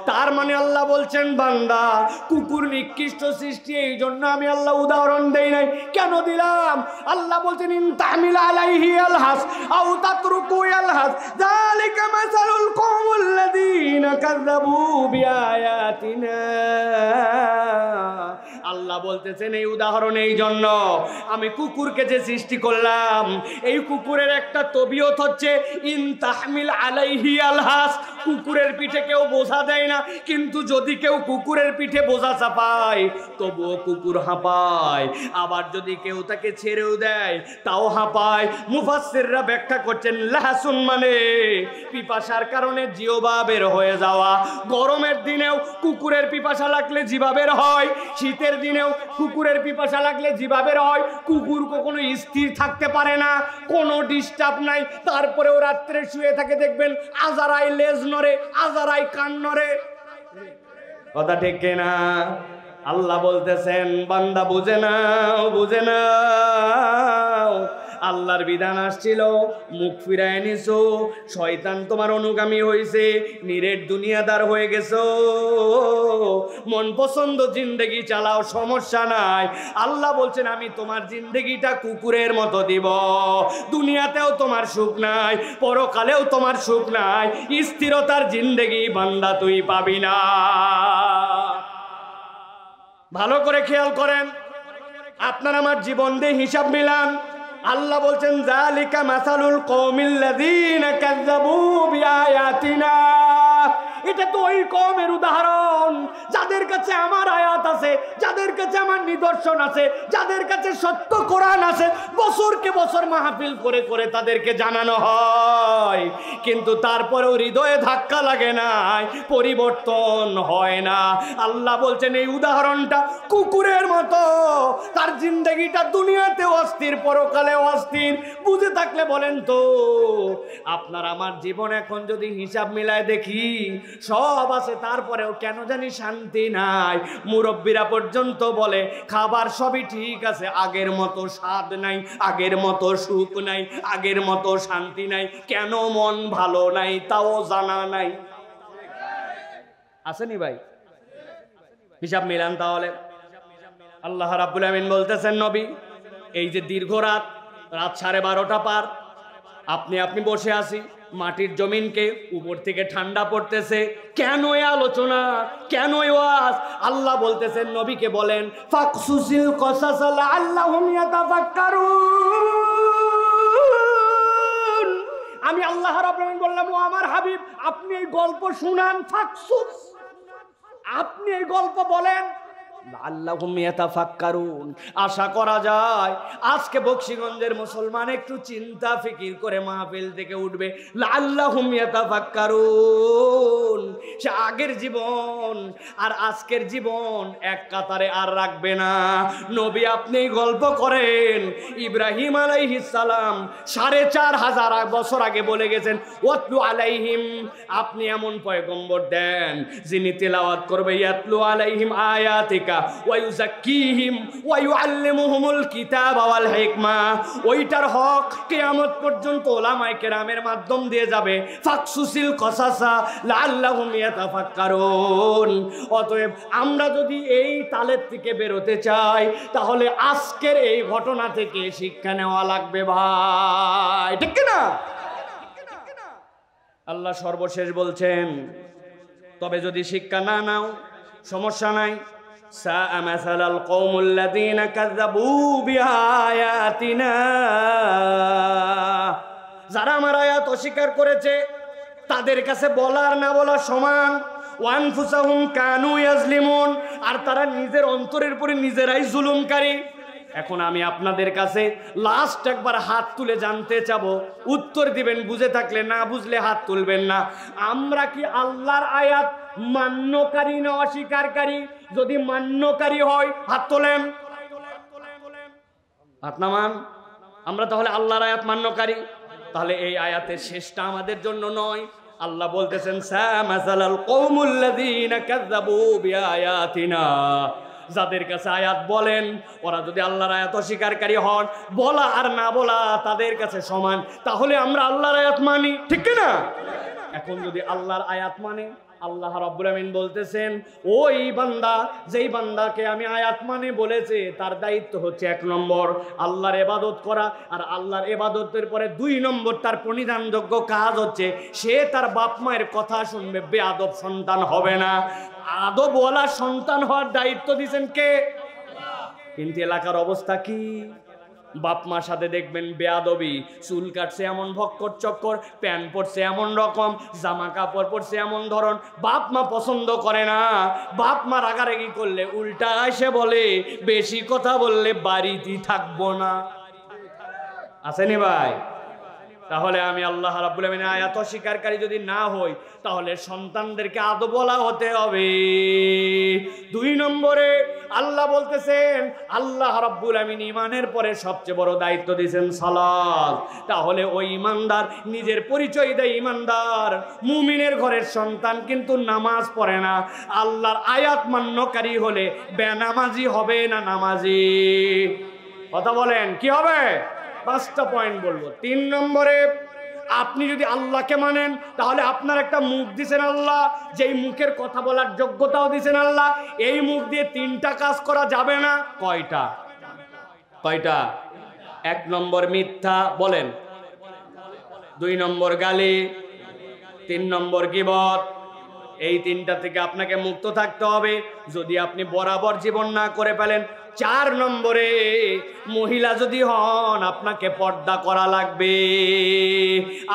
তার মানে আল্লাহ বলছেন বান্দা কুকুর নিকৃষ্ট সৃষ্টি, এই জন্য আমি আল্লাহ উদাহরণ দেই নাই। কেন দিলাম? আল্লাহ বলছেন ইন তামিল আলাইহি আলহাস আও তাতরুকু আলহাস যালিকা মাসালুল কওমিল্লাযীনা কাযাবু বিআয়াতিনা। আল্লাহ বলতেছেন এই উদাহরণ এই জন্য আমি কুকুরকে যে সৃষ্টি করলাম, এই কুকুরের একটা তবিয়ত হচ্ছে ইন তাহমিল আলাইহি আলহাস, কুকুরের পিঠে কেউ বোঝা দেয় না, কিন্তু যদি কেউ কুকুরের পিঠে বোঝা চাপায় তবুও কুকুর হাঁপায়, আবার যদি কেউ তাকে ছেড়েও দেয় তাও হাঁপায়। মুফাসসিররা ব্যাখ্যা করছেন লাহসুন মানে পিপাসার কারণে জিহ্বা বের হয়ে যাওয়া। গরমের দিনেও কুকুরের পিপাসা লাগলে জিহ্বা বের হয়, শীতের দিনেও কুকুরের পিপাসা লাগলে জিহ্বা বের হয়। কুকুর কখনো স্থির থাকতে পারে না, কোনো ডিস্টার্ব নাই, তারপরেও রাত্রে শুয়ে থাকে দেখবেন আজারাই লেজ নড়ে, আজারাই কান নড়ে। কথা ঠিক কিনা? আল্লাহ বলতেছেন বান্দা বুঝে নাও, বুঝে নাও, আল্লাহর বিধান আসছিল, মুখ ফিরায় নিছো, শয়তান তোমার অনুগামী হয়েছে, নিরেট দুনিয়াদার হয়ে গেছো, মন পছন্দ জিন্দেগি চালাও, সমস্যা নাই। আল্লাহ বলছেন আমি তোমার জিন্দেগিটা কুকুরের মতো দিব, দুনিয়াতেও তোমার সুখ নাই, পরকালেও তোমার সুখ নাই, স্থিরতার জিন্দেগি বান্দা তুই পাবি না। ভালো করে খেয়াল করেন, আপনার আমার জীবন দিয়ে হিসাব মিলান। আল্লাহ বলছেন যালিকা মাসালুল কওমিল্লাযীনা কাযযাবু বিআয়াতিনা, এটা তো ওই কওমের উদাহরণ যাদের কাছে আমার আয়াত আছে, যাদের কাছে আমার নিদর্শন আছে, যাদের কাছে সত্য কোরআন আছে, বছরকে বছর মাহফিল করে করে তাদেরকে জানানো হয়, কিন্তু তারপরেও হৃদয়ে ধাক্কা লাগে না, পরিবর্তন হয় না। আল্লাহ বলছেন এই উদাহরণটা কুকুরের মতো, তার জিন্দেগিটা দুনিয়াতেও অস্থির, পরকালেও অস্থির। বুঝে থাকলে বলেন তো, আপনার আমার জীবন এখন যদি হিসাব মিলায় দেখি সব আছে, তারপরেও কেন জানি শান্তি নাই। মুরব্বীরা পর্যন্ত বলে খাবার সবই ঠিক আছে, আগের মতো স্বাদ নাই, আগের মতো সুখ নাই, আগের মতো শান্তি নাই, কেন মন ভালো নাই তাও জানা নাই। আসেনি ভাই? হিসাব মিলান তাহলে। আল্লাহ রাব্বুল আমিন বলতেছেন নবী, এই যে দীর্ঘ রাত 12:30 পার, আপনি বসে আছি, মাটির জমিনকে উপর থেকে ঠান্ডা পড়তেছে, কেন এই আলোচনা, কেন এই ওয়াজ? আল্লাহ বলতেছেন নবীকে বলেন ফাকসুসিল কসাস লাআল্লাহুম ইয়াতাফাক্কারুন। আমি আল্লাহ রাব্বুল আমিন বললাম ও আমার হাবিব আপনি এই গল্প শুনান, ফাকসুস, আপনি এই গল্প বলেন, লাআল্লাহুম ইয়াতাফাক্কারুন। আশা করা যায় আজকে বকশীগঞ্জের মুসলমান একটু চিন্তা ফিকির করে মাহফিল থেকে উঠবে, লাআল্লাহুম ইয়াতাফাক্কারুন। সে আগের জীবন আর আজকের জীবন এক কাতারে আর রাখবে না। নবী আপনি গল্প করেন, ইব্রাহিম আলাইহিস সালাম 4500 বছর আগে বলে গেছেন ওয়াতলু আলাইহিম, আপনি এমন পয়গম্বর দেন যিনি তেলাওয়াত করবে ইয়াতলু আলাইহিম আয়াতিকা ওয়া ইউযাক্কিহিম ওয়া ইউআল্লিমুহুমুল কিতাবা ওয়াল হিকমা। ওইটার হক কিয়ামত পর্যন্ত উলামায়ে কেরামের মাধ্যম দিয়ে যাবে। ফাকসুসিল কসাসা লাআল্লাহুম ইয়াতাফাক্কারুন। অতএব আমরা যদি এই তালের থেকে বেরোতে চাই তাহলে আজকের এই ঘটনা থেকে শিক্ষা নেওয়া লাগবে ভাই, ঠিক না? আল্লাহ সর্বশেষ বলছেন তবে যদি শিক্ষা না নাও সমস্যা নাই। সাআ মাসালাল কওমুল্লাযীনা কাযযাবু বিআয়াতিনা, যারা আমার আয়াত অস্বীকার করেছে তাদের কাছে বলার না বলা সমান। ওয়ানফুসাহুম কানু ইয়াজলিমুন, আর তারা নিজের অন্তরের উপরে নিজেরাই জুলুমকারী। এখন আমি আপনাদের কাছে লাস্ট একবার হাত তুলে জানতে চাবো, উত্তর দিবেন বুঝে থাকলে, না বুঝলে হাত তুলবেন না। আমরা কি আল্লাহর আয়াত মান্যকারী না অস্বীকারী? যদি মান্যকারী হয় হাত তোলেন, হাত নামান। আমরা তাহলে আল্লাহর আয়াত মান্যকারী, তাহলে এই আয়াতের শেষটা আমাদের জন্য নয়। আল্লাহ বলতেছেন সাআ মাসালাল কওমুল্লাযীনা কাযযাবু বিআয়াতিনা, যাদের কাছে আয়াত বলেন ওরা যদি আল্লাহর আয়াত অস্বীকারী হন, বলা আর না বলা তাদের কাছে সমান, তাহলে আমরা আল্লাহর আয়াত মানি, ঠিক না? এখন যদি আল্লাহর আয়াত মানে, আল্লাহ রাব্বুল আমিন বলতেছেন ওই বান্দা যেই বান্দাকে আমি আয়াত মানে বলেছে তার দায়িত্ব হচ্ছে 1 নম্বর আল্লাহর ইবাদত করা, আর আল্লাহর ইবাদতের পরে 2 নম্বর তার পরিধানযোগ্য কাজ হচ্ছে সে তার বাপ মায়ের কথা শুনবে, বেয়াদব সন্তান হবে না। আদবওয়ালা সন্তান হওয়ার দায়িত্ব দিয়েছেন কে? কিন্তু এলাকার অবস্থা কি? বাপ মার সাথে দেখবেন বেয়াদবি, চুল কাটছে এমন ভক্কর চক্কর, প্যান্ট পরছে এমন রকম, জামা কাপড় পরছে এমন ধরন, বাপ মা পছন্দ করে না। বাপ মা রাগারাগি করলে উল্টা এসে বলে বেশি কথা বললে বাড়িতেই থাকবো না। আসেনি ভাই? তাহলে আমি আল্লাহ রাব্বুল আমিনের আয়াত অস্বীকারী যদি না হই, তাহলে সন্তানদেরকে আদবওয়ালা হতে হবে। 2 নম্বরে আল্লাহ বলতেছেন, আল্লাহ রাব্বুল আমিন ঈমানের পরে সবচেয়ে বড় দায়িত্ব দিয়েছেন সালাত। তাহলে ওই ঈমানদার নিজের পরিচয় দেয় ঈমানদার, মুমিনের ঘরের সন্তান কিন্তু নামাজ পড়ে না, আল্লাহর আয়াত মান্যকারী হলে বেনামাজি হবে না নামাজি? কথা বলেন, কি হবে? 5টা পয়েন্ট বলবো। 3 নম্বরে, আপনি যদি আল্লাহকে মানেন তাহলে আপনার একটা মুখ দিয়েছেন আল্লাহ, যেই মুখের কথা বলার যোগ্যতাও দিয়েছেন আল্লাহ। এই মুখ দিয়ে 3টা কাজ করা যাবে না। কয়টা? 1 নম্বর মিথ্যা, বলেন। 2 নম্বর গালি, 3 নম্বর গীবত। এই 3টা থেকে আপনাকে মুক্ত থাকতে হবে। যদি আপনি বরাবর জীবন না করে ফেলেন, 4 নম্বরে মহিলা যদি হন, আপনাকে পর্দা করা লাগবে।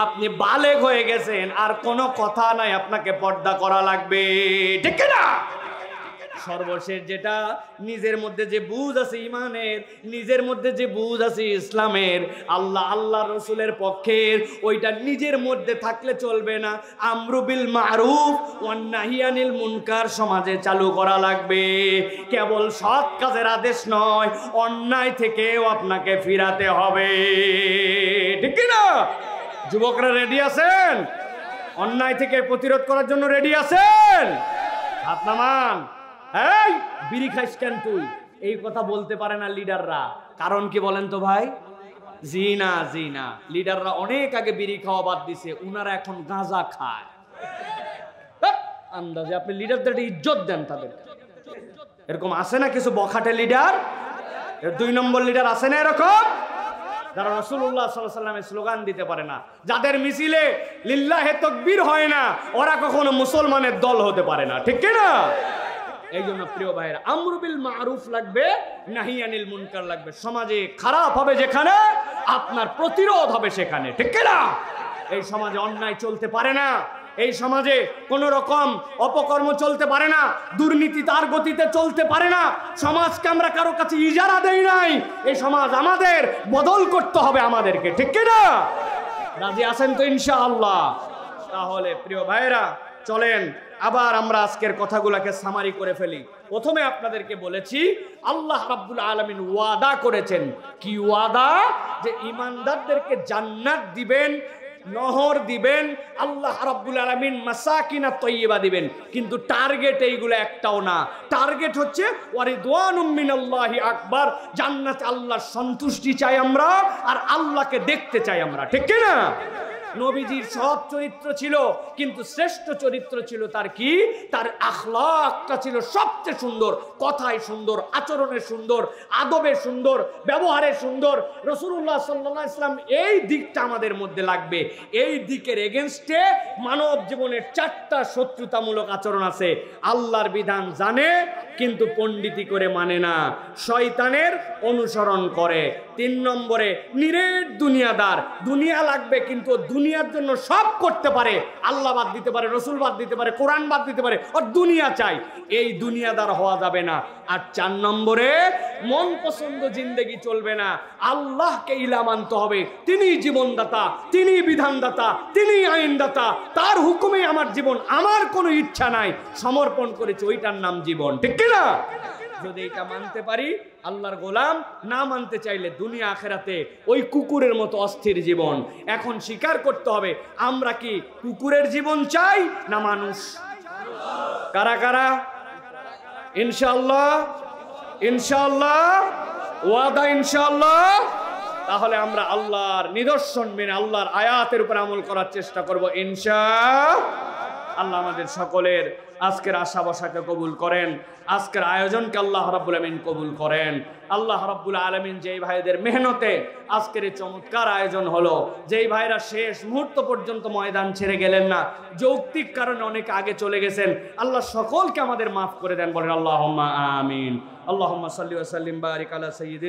আপনি বালেগ হয়ে গেছেন, আর কোনো কথা নাই, আপনাকে পর্দা করা লাগবে, ঠিক না? সর্বশেষ যেটা, নিজের মধ্যে যে বুঝ আছে ইমানের, নিজের মধ্যে যে বুঝ আছে ইসলামের, আল্লাহ রসুলের পক্ষের, ওইটা নিজের মধ্যে থাকলে চলবে না। আমরু বিল মারুফ ওয়ান নাহি আনিল মুনকার সমাজে চালু করা লাগবে। কেবল সৎ কাজের আদেশ নয়, অন্যায় থেকেও আপনাকে ফিরাতে হবে, ঠিক না? যুবকরা রেডি আছেন? অন্যায় থেকে প্রতিরোধ করার জন্য রেডি আছেন? হাত নামান। এই বিড়ি খাইস কেন তুই? এই কথা বলতে পারে না লিডাররা। কারণ কি বলেন তো ভাই? জি না। লিডাররা অনেক আগে বিড়ি খাওয়া বাদ দিছে, উনারা এখন গাঁজা খায়। আন্দাজে আপনি লিডারদের ইজ্জত দেন তাদের। এরকম আছে না কিছু বখাটে লিডার? 2 নম্বর লিডার আছে না এরকম, যারা রাসূলুল্লাহ সাল্লাল্লাহু আলাইহি ওয়াসাল্লামের স্লোগান দিতে পারে না, যাদের মিছিলে লিল্লাহে তাকবীর হয় না, ওরা কখনো মুসলমানের দল হতে পারে না, ঠিক কি না? এই জন্য প্রিয় ভাইরা, আমরু বিল মারুফ লাগবে, নাহি আনিল মুনকার লাগবে। সমাজে খারাপ হবে যেখানে, আপনার প্রতিরোধ হবে সেখানে, ঠিক কি না? এই সমাজে অন্যায় চলতে পারে না, এই সমাজে কোন রকম অপকর্ম চলতে পারে না, দুর্নীতি তার গতিতে চলতে পারে না। সমাজকে আমরা কারো কাছে ইজারা দেই নাই, এই সমাজ আমাদের বদল করতে হবে আমাদেরকে, ঠিক কি না? রাজি আছেন তো ইনশাআল্লাহ? তাহলে প্রিয় ভাইরা চলেন আবার আমরা আজকের কথাগুলোকে সামারি করে ফেলি। প্রথমে আপনাদেরকে বলেছি আল্লাহ রাব্বুল আলামিন ওয়াদা করেছেন। কি ওয়াদা? যে ঈমানদারদেরকে জান্নাত দিবেন, নহর দিবেন, আল্লাহ রাব্বুল আলামিন মাসাকিনা তাইয়্যিবা দিবেন। কিন্তু টার্গেট এইগুলো একটাও না। টার্গেট হচ্ছে ওয়ারিদওয়ানুম মিনাল্লাহি আকবার, জান্নাতে আল্লাহর সন্তুষ্টি চাই আমরা, আর আল্লাহকে দেখতে চাই আমরা, ঠিক কি না? নবীজির সব চরিত্র ছিল, কিন্তু শ্রেষ্ঠ চরিত্র ছিল তার কি? তার আখলাকটা ছিল সবচেয়ে সুন্দর। কথায় সুন্দর, আচরণে সুন্দর, আদবে সুন্দর, ব্যবহারে সুন্দর। রাসূলুল্লাহ সাল্লাল্লাহু আলাইহি ওয়াসাল্লাম এই দিকটা আমাদের মধ্যে লাগবে। এই দিকের এগেইনস্টে মানব জীবনের 4টা শত্রুতামূলক আচরণ আছে। আল্লাহর বিধান জানে কিন্তু পণ্ডিতি করে মানে না, শয়তানের অনুসরণ করে। 3 নম্বরে নিরেট দুনিয়াদার, দুনিয়া লাগবে কিন্তু দুনিয়ার জন্য সব করতে পারে, আল্লাহ বাদ দিতে পারে, রসুল বাদ দিতে পারে, কোরআন বাদ দিতে পারে, আর দুনিয়া চাই। এই দুনিয়াদার হওয়া যাবে না। আর 4 নম্বরে মন পছন্দ জিন্দেগি চলবে না, আল্লাহকে ইলা মানতে হবে। তিনি জীবনদাতা, তিনি বিধানদাতা, তিনি আইনদাতা, তার হুকুমে আমার জীবন, আমার কোনো ইচ্ছা নাই, সমর্পণ করেছি, ওইটার নাম জীবন, ঠিক কি না? যদি এটা মানতে পারি আল্লাহর গোলাম, না মানতে চাইলে দুনিয়া আখেরাতে ওই কুকুরের মতো অস্থির জীবন। এখন স্বীকার করতে হবে আমরা কি কুকুরের জীবন চাই না মানুষ? কারা কারা? ইনশাআল্লাহ, ইনশাআল্লাহ, ওয়াদা ইনশাআল্লাহ। তাহলে আমরা আল্লাহর নিদর্শন মেনে আল্লাহর আয়াতের উপর আমল করার চেষ্টা করব ইনশাআল্লাহ। আল্লাহ আমাদের সকলের আজকের আশা বসাকে কবুল করেন, আজকের আয়োজনকে আল্লাহ রাব্বুল আলামিন কবুল করেন। আল্লাহ রাব্বুল আলামিন যেই ভাইদের মেহনতে আজকের এই চমৎকার আয়োজন হলো, যেই ভাইরা শেষ মুহূর্ত পর্যন্ত ময়দান ছেড়ে গেলেন না, যৌক্তিক কারণে অনেক আগে চলে গেছেন, আল্লাহ সকলকে আমাদের মাফ করে দেন, বলেন আল্লাহুম্মা আমিন। আল্লাহুম্মা সাল্লি ওয়া সাল্লিম বারিক আলা সাইয়্যিদিনা